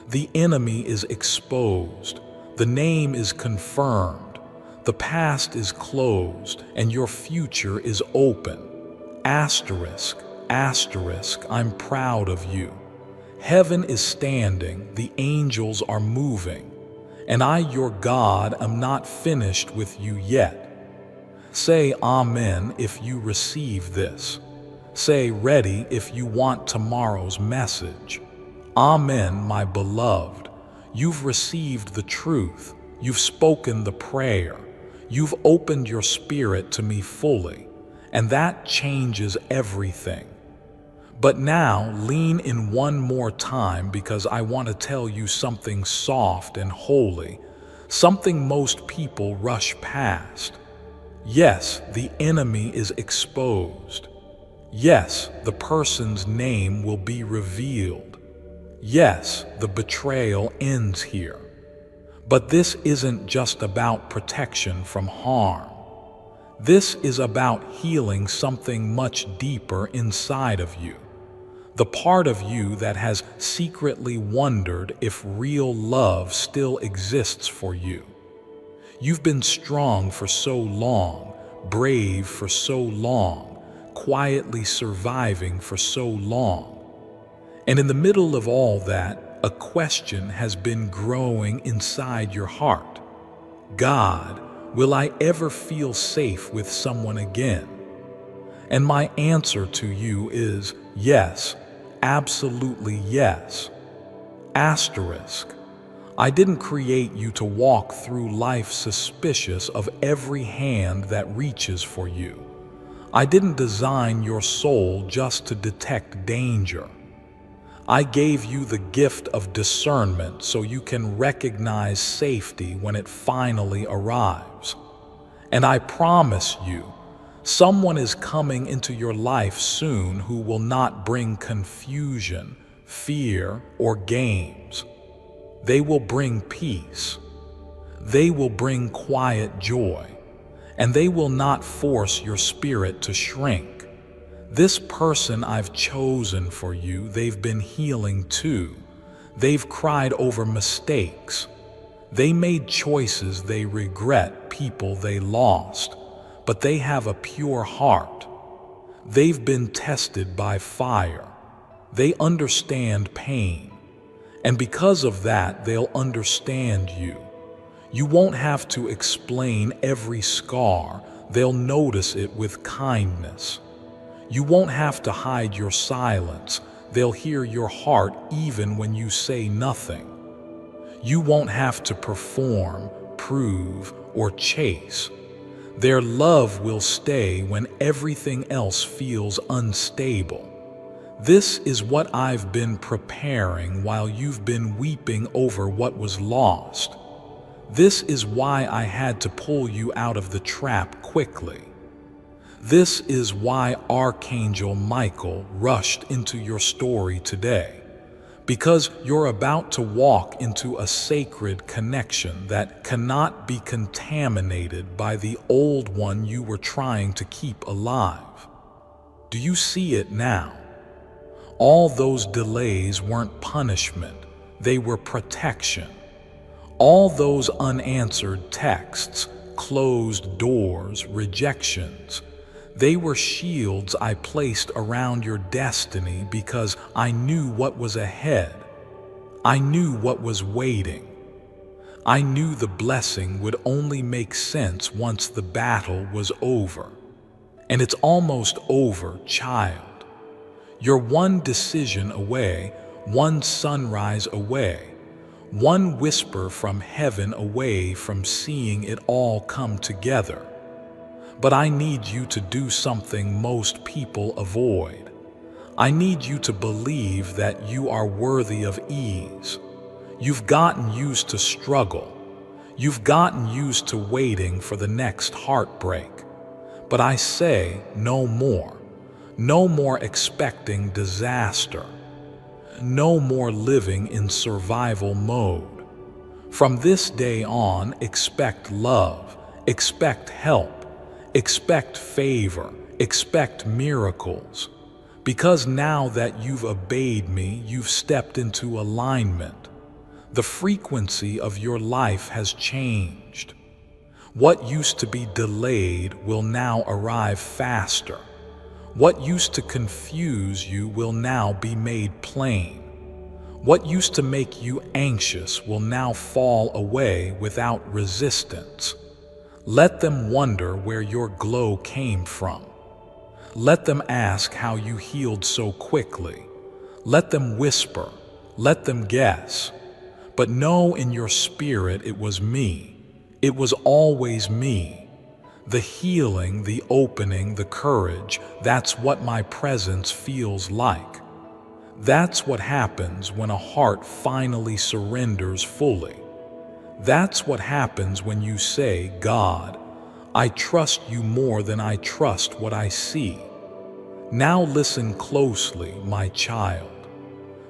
The enemy is exposed. The name is confirmed. The past is closed, and your future is open. Asterisk, asterisk, I'm proud of you. Heaven is standing, the angels are moving, and I, your God, am not finished with you yet. Say amen if you receive this. Say ready if you want tomorrow's message. Amen, my beloved. You've received the truth. You've spoken the prayer. You've opened your spirit to me fully, and that changes everything. But now lean in one more time, because I want to tell you something soft and holy, something most people rush past. Yes, the enemy is exposed. Yes, the person's name will be revealed. Yes, the betrayal ends here. But this isn't just about protection from harm. This is about healing something much deeper inside of you. The part of you that has secretly wondered if real love still exists for you. You've been strong for so long, brave for so long, quietly surviving for so long. And in the middle of all that, a question has been growing inside your heart. God, will I ever feel safe with someone again? And my answer to you is yes, absolutely yes. Asterisk. I didn't create you to walk through life suspicious of every hand that reaches for you. I didn't design your soul just to detect danger. I gave you the gift of discernment so you can recognize safety when it finally arrives. And I promise you, someone is coming into your life soon who will not bring confusion, fear, or games. They will bring peace. They will bring quiet joy, and they will not force your spirit to shrink. This person I've chosen for you, they've been healing too. They've cried over mistakes. They made choices they regret, people they lost, but they have a pure heart. They've been tested by fire. They understand pain, and because of that, they'll understand you. You won't have to explain every scar. They'll notice it with kindness. You won't have to hide your silence. They'll hear your heart even when you say nothing. You won't have to perform, prove, or chase. Their love will stay when everything else feels unstable. This is what I've been preparing while you've been weeping over what was lost. This is why I had to pull you out of the trap quickly. This is why Archangel Michael rushed into your story today, because you're about to walk into a sacred connection that cannot be contaminated by the old one you were trying to keep alive. Do you see it now? All those delays weren't punishment, they were protection. All those unanswered texts, closed doors, rejections, they were shields I placed around your destiny because I knew what was ahead. I knew what was waiting. I knew the blessing would only make sense once the battle was over. And it's almost over, child. You're one decision away, one sunrise away, one whisper from heaven away from seeing it all come together. But I need you to do something most people avoid. I need you to believe that you are worthy of ease. You've gotten used to struggle. You've gotten used to waiting for the next heartbreak. But I say no more. No more expecting disaster. No more living in survival mode. From this day on, expect love, expect help, expect favor, expect miracles. Because now that you've obeyed me, you've stepped into alignment. The frequency of your life has changed. What used to be delayed will now arrive faster. What used to confuse you will now be made plain. What used to make you anxious will now fall away without resistance. Let them wonder where your glow came from. Let them ask how you healed so quickly. Let them whisper. Let them guess. But know in your spirit it was me. It was always me. The healing, the opening, the courage, that's what my presence feels like. That's what happens when a heart finally surrenders fully. That's what happens when you say, God, I trust you more than I trust what I see. Now listen closely, my child.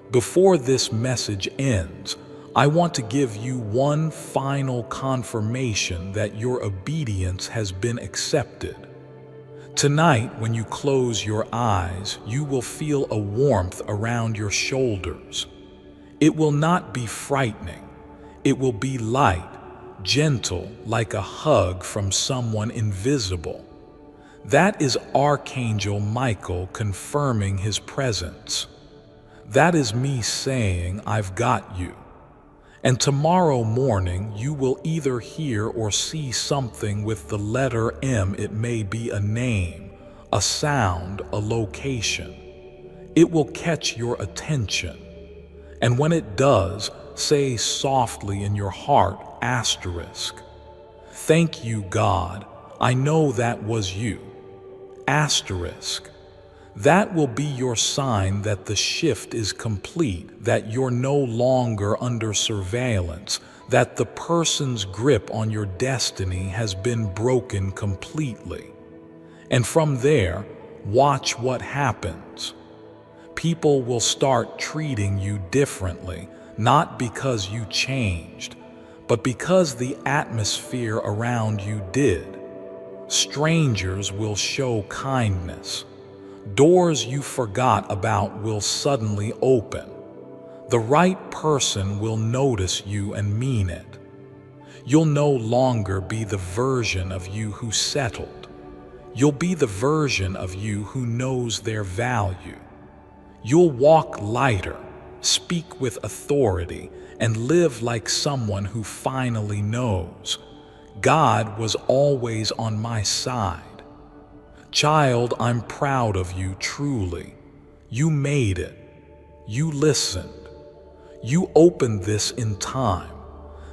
Before this message ends, I want to give you one final confirmation that your obedience has been accepted. Tonight, when you close your eyes, you will feel a warmth around your shoulders. It will not be frightening. It will be light, gentle, like a hug from someone invisible. That is Archangel Michael confirming his presence. That is me saying, I've got you. And tomorrow morning, you will either hear or see something with the letter M. It may be a name, a sound, a location. It will catch your attention. And when it does, say softly in your heart, asterisk. Thank you, God. I know that was you. asterisk. That will be your sign that the shift is complete, that you're no longer under surveillance, that the person's grip on your destiny has been broken completely. And from there, watch what happens. People will start treating you differently, not because you changed, but because the atmosphere around you did. Strangers will show kindness. Doors you forgot about will suddenly open. The right person will notice you and mean it. You'll no longer be the version of you who settled. You'll be the version of you who knows their value. You'll walk lighter, speak with authority, and live like someone who finally knows. God was always on my side. Child, I'm proud of you truly. You made it. You listened. You opened this in time.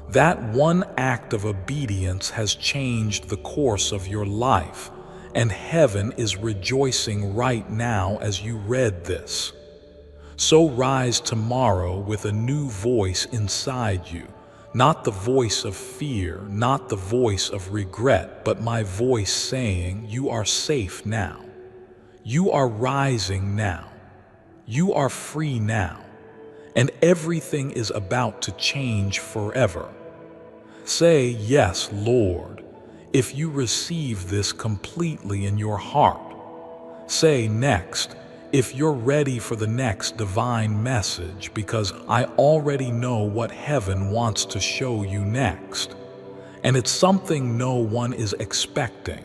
That one act of obedience has changed the course of your life, and heaven is rejoicing right now as you read this. So rise tomorrow with a new voice inside you. Not the voice of fear, not the voice of regret, but my voice saying, you are safe now. You are rising now. You are free now. And everything is about to change forever. Say, yes, Lord, if you receive this completely in your heart. Say next, if you're ready for the next divine message, because I already know what heaven wants to show you next. And it's something no one is expecting.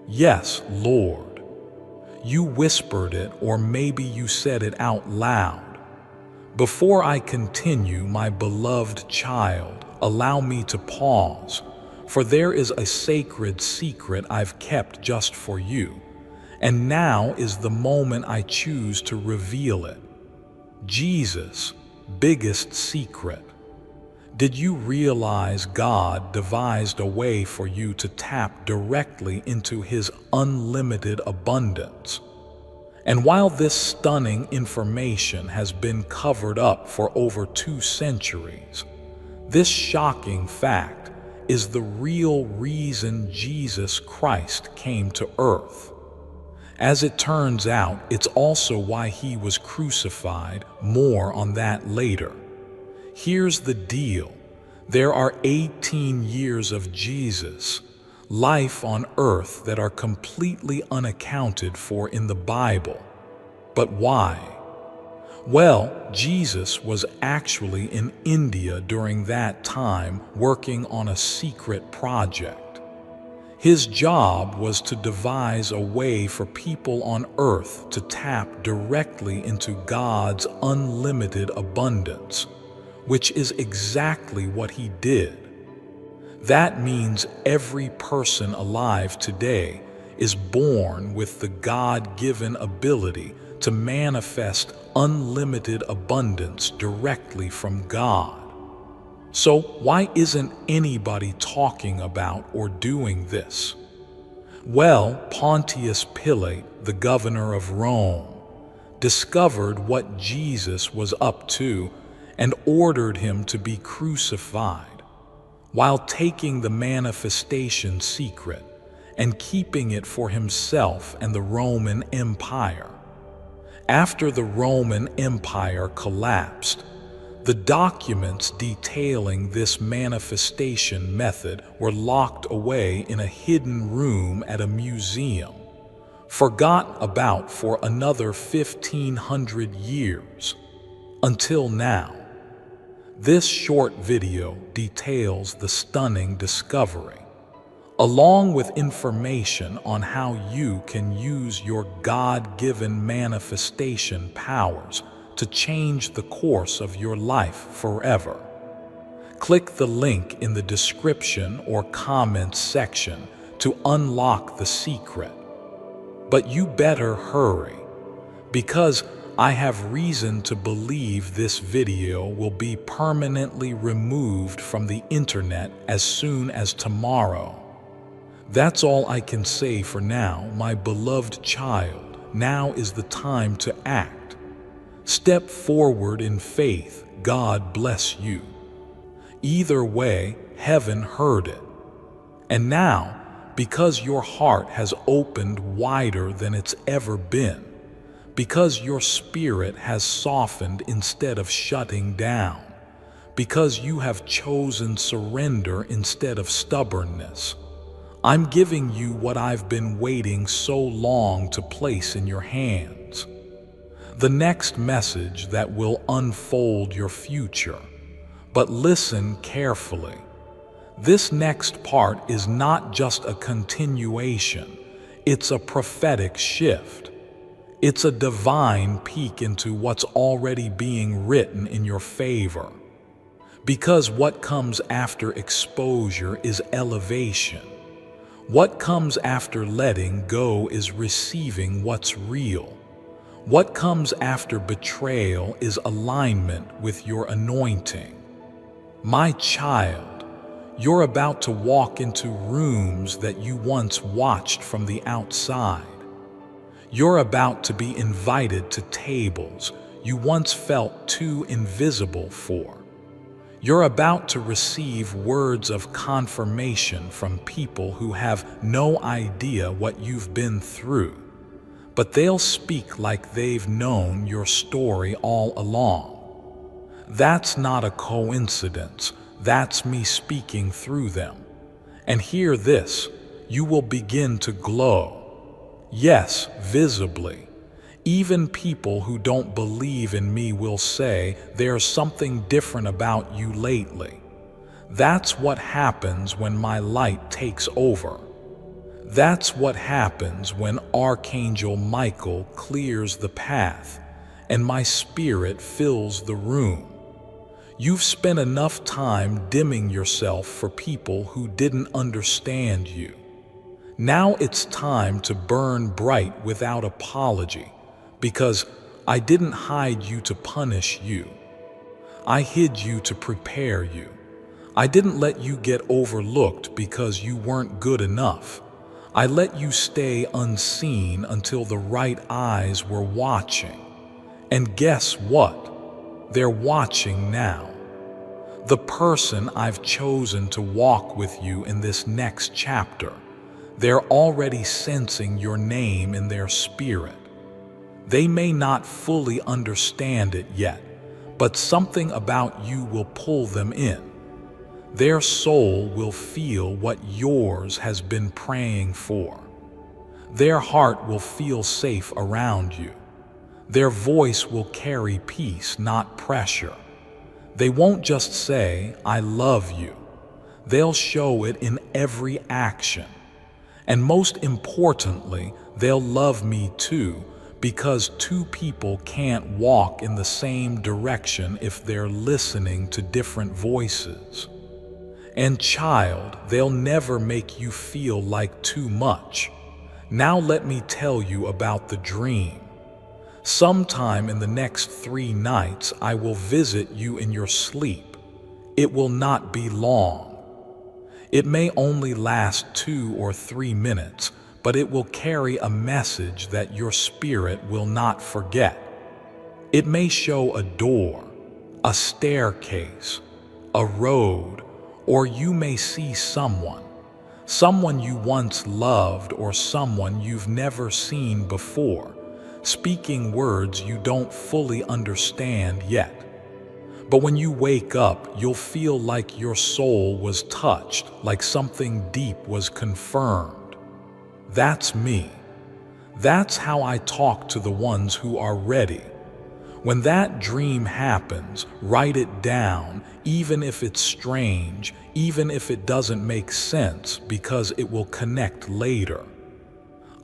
Yes, Lord. You whispered it, or maybe you said it out loud. Before I continue, my beloved child, allow me to pause, for there is a sacred secret I've kept just for you. And now is the moment I choose to reveal it. Jesus' biggest secret. Did you realize God devised a way for you to tap directly into His unlimited abundance? And while this stunning information has been covered up for over 2 centuries, this shocking fact is the real reason Jesus Christ came to earth. As it turns out, it's also why He was crucified. More on that later. Here's the deal. There are 18 years of Jesus, life on earth, that are completely unaccounted for in the Bible. But why? Well, Jesus was actually in India during that time working on a secret project. His job was to devise a way for people on earth to tap directly into God's unlimited abundance, which is exactly what He did. That means every person alive today is born with the God-given ability to manifest unlimited abundance directly from God. So why isn't anybody talking about or doing this? Well, Pontius Pilate, the governor of Rome, discovered what Jesus was up to and ordered Him to be crucified, while taking the manifestation secret and keeping it for himself and the Roman Empire. After the Roman Empire collapsed, the documents detailing this manifestation method were locked away in a hidden room at a museum, forgotten about for another 1,500 years, until now. This short video details the stunning discovery, along with information on how you can use your God-given manifestation powers to change the course of your life forever. Click the link in the description or comments section to unlock the secret. But you better hurry, because I have reason to believe this video will be permanently removed from the internet as soon as tomorrow. That's all I can say for now, my beloved child. Now is the time to act. Step forward in faith. God bless you. Either way, heaven heard it. And now, because your heart has opened wider than it's ever been, because your spirit has softened instead of shutting down, because you have chosen surrender instead of stubbornness, I'm giving you what I've been waiting so long to place in your hands. The next message that will unfold your future. But listen carefully. This next part is not just a continuation, it's a prophetic shift. It's a divine peek into what's already being written in your favor. Because what comes after exposure is elevation. What comes after letting go is receiving what's real. What comes after betrayal is alignment with your anointing. My child, you're about to walk into rooms that you once watched from the outside. You're about to be invited to tables you once felt too invisible for. You're about to receive words of confirmation from people who have no idea what you've been through, but they'll speak like they've known your story all along. That's not a coincidence. That's me speaking through them. And hear this, you will begin to glow. Yes, visibly. Even people who don't believe in me will say, there's something different about you lately. That's what happens when my light takes over. That's what happens when Archangel Michael clears the path and my spirit fills the room. You've spent enough time dimming yourself for people who didn't understand you. Now it's time to burn bright without apology, because I didn't hide you to punish you. I hid you to prepare you. I didn't let you get overlooked because you weren't good enough. I let you stay unseen until the right eyes were watching. And guess what? They're watching now. The person I've chosen to walk with you in this next chapter, they're already sensing your name in their spirit. They may not fully understand it yet, but something about you will pull them in. Their soul will feel what yours has been praying for. Their heart will feel safe around you. Their voice will carry peace, not pressure. They won't just say, I love you. They'll show it in every action. And most importantly, they'll love me too, because two people can't walk in the same direction if they're listening to different voices. And child, they'll never make you feel like too much. Now let me tell you about the dream. Sometime in the next 3 nights, I will visit you in your sleep. It will not be long. It may only last 2 or 3 minutes, but it will carry a message that your spirit will not forget. It may show a door, a staircase, a road, or you may see someone you once loved or someone you've never seen before, speaking words you don't fully understand yet. But when you wake up, you'll feel like your soul was touched, like something deep was confirmed. That's me. That's how I talk to the ones who are ready. When that dream happens, write it down, even if it's strange, even if it doesn't make sense, because it will connect later.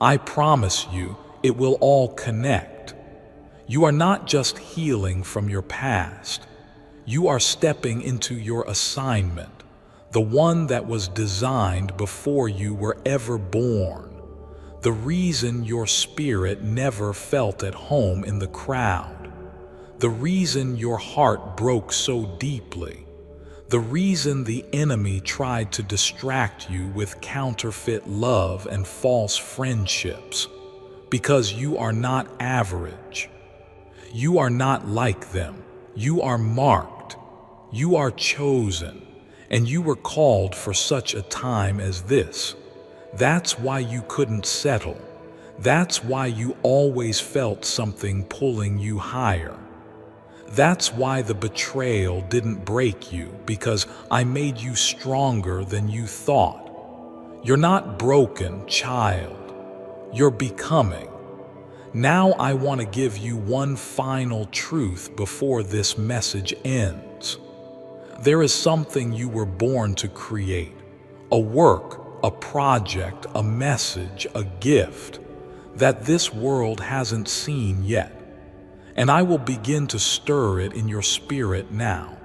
I promise you, it will all connect. You are not just healing from your past. You are stepping into your assignment, the one that was designed before you were ever born. The reason your spirit never felt at home in the crowd. The reason your heart broke so deeply. The reason the enemy tried to distract you with counterfeit love and false friendships, because you are not average. You are not like them. You are marked. You are chosen, and you were called for such a time as this. That's why you couldn't settle. That's why you always felt something pulling you higher. That's why the betrayal didn't break you, because I made you stronger than you thought. You're not broken, child. You're becoming. Now I want to give you one final truth before this message ends. There is something you were born to create. A work, a project, a message, a gift that this world hasn't seen yet. And I will begin to stir it in your spirit now.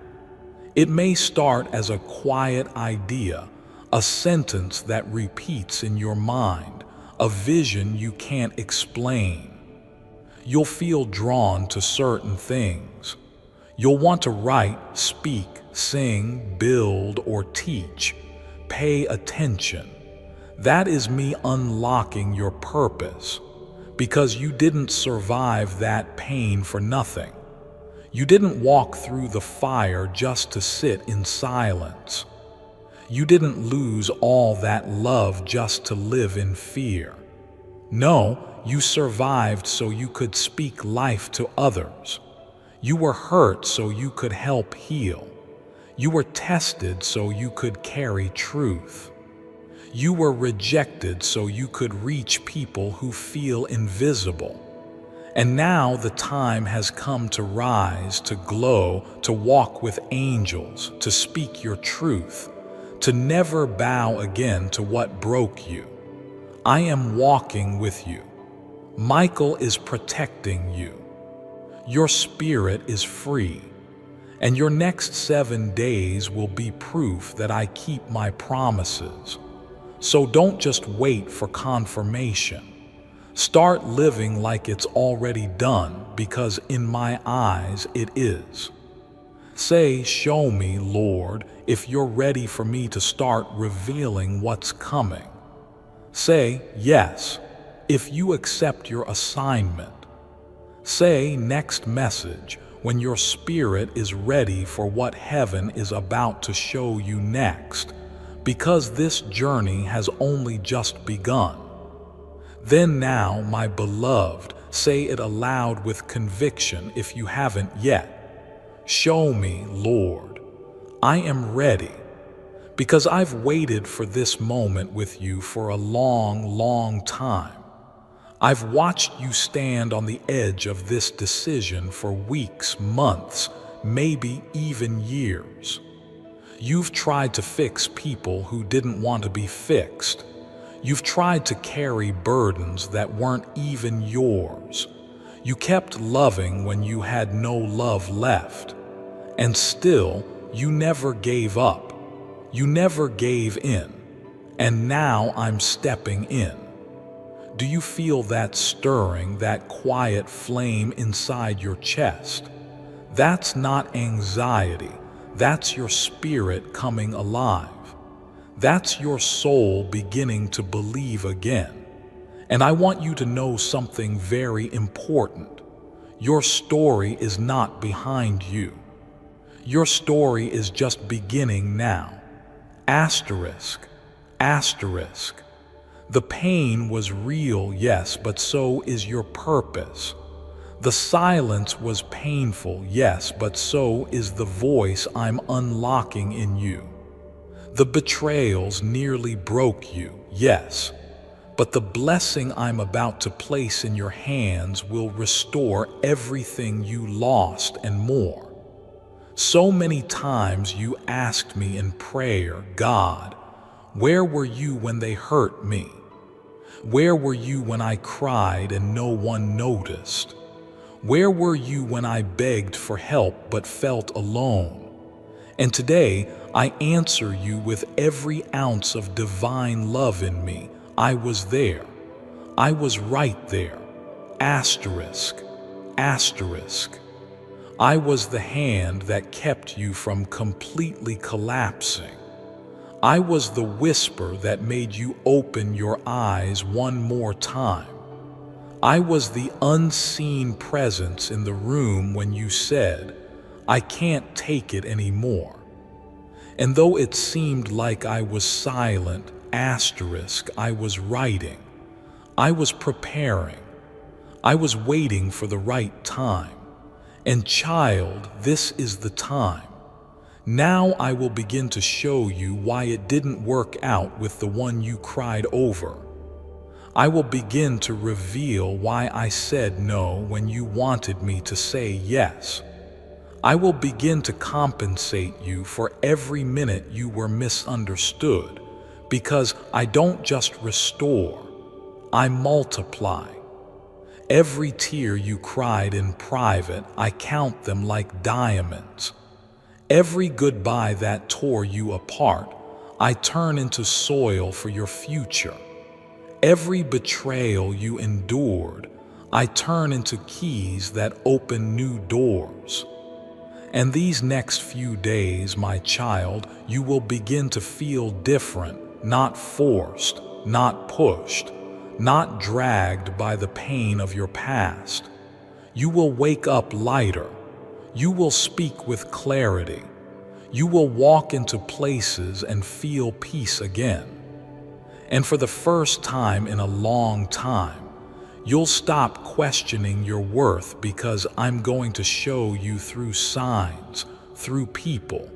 It may start as a quiet idea, a sentence that repeats in your mind, a vision you can't explain. You'll feel drawn to certain things. You'll want to write, speak, sing, build, or teach. Pay attention. That is me unlocking your purpose. Because you didn't survive that pain for nothing. You didn't walk through the fire just to sit in silence. You didn't lose all that love just to live in fear. No, you survived so you could speak life to others. You were hurt so you could help heal. You were tested so you could carry truth. You were rejected so you could reach people who feel invisible. And now the time has come to rise, to glow, to walk with angels, to speak your truth, to never bow again to what broke you. I am walking with you. Michael is protecting you. Your spirit is free. And your next 7 days will be proof that I keep my promises. So don't just wait for confirmation. Start living like it's already done, because in my eyes it is. Say, "Show me, Lord, if you're ready for me to start revealing what's coming." Say, "Yes," if you accept your assignment. Say, "Next message," when your spirit is ready for what heaven is about to show you next. Because this journey has only just begun. Then now, my beloved, say it aloud with conviction if you haven't yet. Show me, Lord. I am ready. Because I've waited for this moment with you for a long, long time. I've watched you stand on the edge of this decision for weeks, months, maybe even years. You've tried to fix people who didn't want to be fixed. You've tried to carry burdens that weren't even yours. You kept loving when you had no love left. And still, you never gave up. You never gave in. And now I'm stepping in. Do you feel that stirring, that quiet flame inside your chest? That's not anxiety. That's your spirit coming alive. That's your soul beginning to believe again. And I want you to know something very important. Your story is not behind you. Your story is just beginning now. Asterisk, asterisk. The pain was real, yes, but so is your purpose. The silence was painful, yes, but so is the voice I'm unlocking in you. The betrayals nearly broke you, yes, but the blessing I'm about to place in your hands will restore everything you lost and more. So many times you asked me in prayer, "God, where were you when they hurt me? Where were you when I cried and no one noticed? Where were you when I begged for help but felt alone?" And today, I answer you with every ounce of divine love in me. I was there. I was right there. Asterisk, asterisk. I was the hand that kept you from completely collapsing. I was the whisper that made you open your eyes one more time. I was the unseen presence in the room when you said, "I can't take it anymore." And though it seemed like I was silent, I was writing. I was preparing. I was waiting for the right time. And child, this is the time. Now I will begin to show you why it didn't work out with the one you cried over. I will begin to reveal why I said no when you wanted me to say yes. I will begin to compensate you for every minute you were misunderstood, because I don't just restore, I multiply. Every tear you cried in private, I count them like diamonds. Every goodbye that tore you apart, I turn into soil for your future. Every betrayal you endured, I turn into keys that open new doors. And these next few days, my child, you will begin to feel different, not forced, not pushed, not dragged by the pain of your past. You will wake up lighter. You will speak with clarity. You will walk into places and feel peace again. And for the first time in a long time, you'll stop questioning your worth, because I'm going to show you through signs, through people,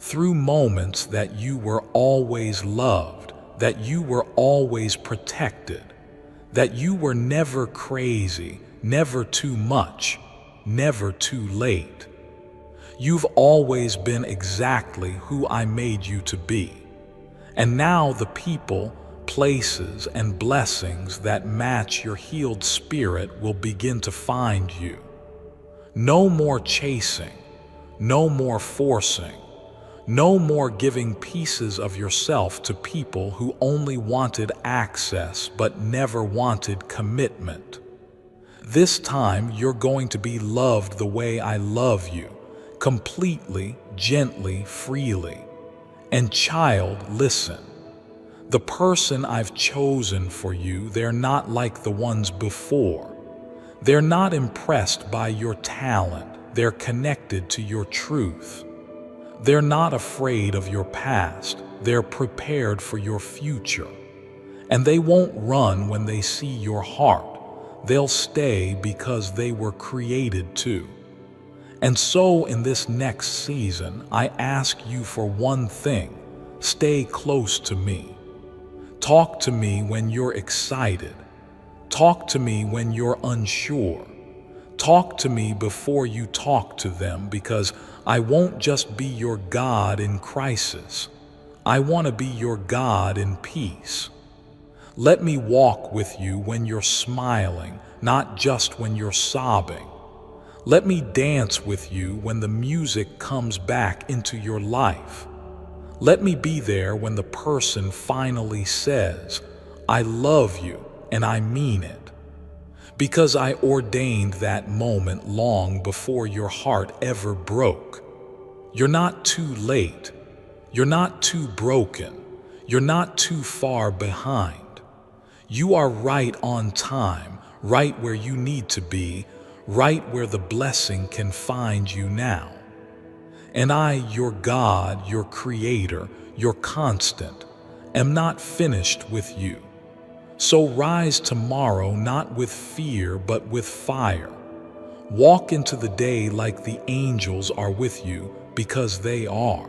through moments that you were always loved, that you were always protected, that you were never crazy, never too much, never too late. You've always been exactly who I made you to be. And now the people, places, and blessings that match your healed spirit will begin to find you. No more chasing, no more forcing, no more giving pieces of yourself to people who only wanted access but never wanted commitment. This time you're going to be loved the way I love you, completely, gently, freely. And child, listen. The person I've chosen for you, they're not like the ones before. They're not impressed by your talent. They're connected to your truth. They're not afraid of your past. They're prepared for your future. And they won't run when they see your heart. They'll stay because they were created to. And so in this next season, I ask you for one thing: stay close to me. Talk to me when you're excited. Talk to me when you're unsure. Talk to me before you talk to them, because I won't just be your God in crisis. I want to be your God in peace. Let me walk with you when you're smiling, not just when you're sobbing. Let me dance with you when the music comes back into your life. Let me be there when the person finally says, "I love you and I mean it." Because I ordained that moment long before your heart ever broke. You're not too late. You're not too broken. You're not too far behind. You are right on time, right where you need to be, right where the blessing can find you now. And I, your God, your Creator, your constant, am not finished with you. So rise tomorrow not with fear but with fire. Walk into the day like the angels are with you, because they are.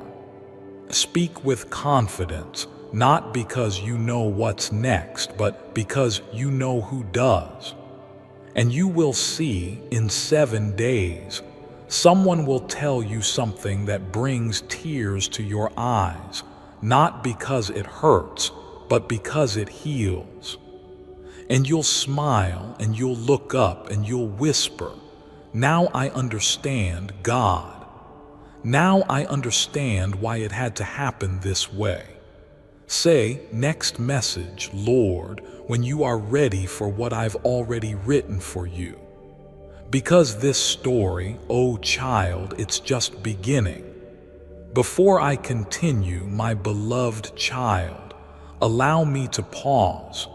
Speak with confidence, not because you know what's next, but because you know who does. And you will see in 7 days, someone will tell you something that brings tears to your eyes, not because it hurts, but because it heals. And you'll smile and you'll look up and you'll whisper, "Now I understand God. Now I understand why it had to happen this way." Say, "Next message, Lord," when you are ready for what I've already written for you. Because this story, O child, it's just beginning. Before I continue, my beloved child, allow me to pause,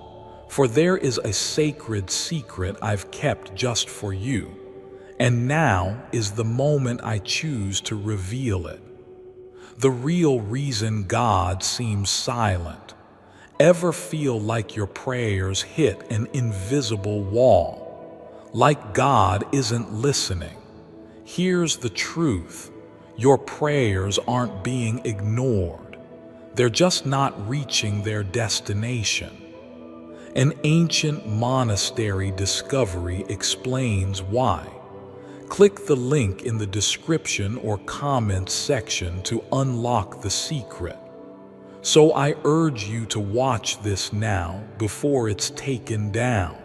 for there is a sacred secret I've kept just for you, and now is the moment I choose to reveal it. The real reason God seems silent. Ever feel like your prayers hit an invisible wall? Like God isn't listening? Here's the truth. Your prayers aren't being ignored. They're just not reaching their destination. An ancient monastery discovery explains why. Click the link in the description or comments section to unlock the secret. So I urge you to watch this now before it's taken down.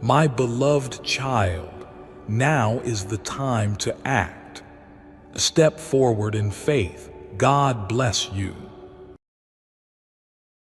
My beloved child, now is the time to act. Step forward in faith. God bless you.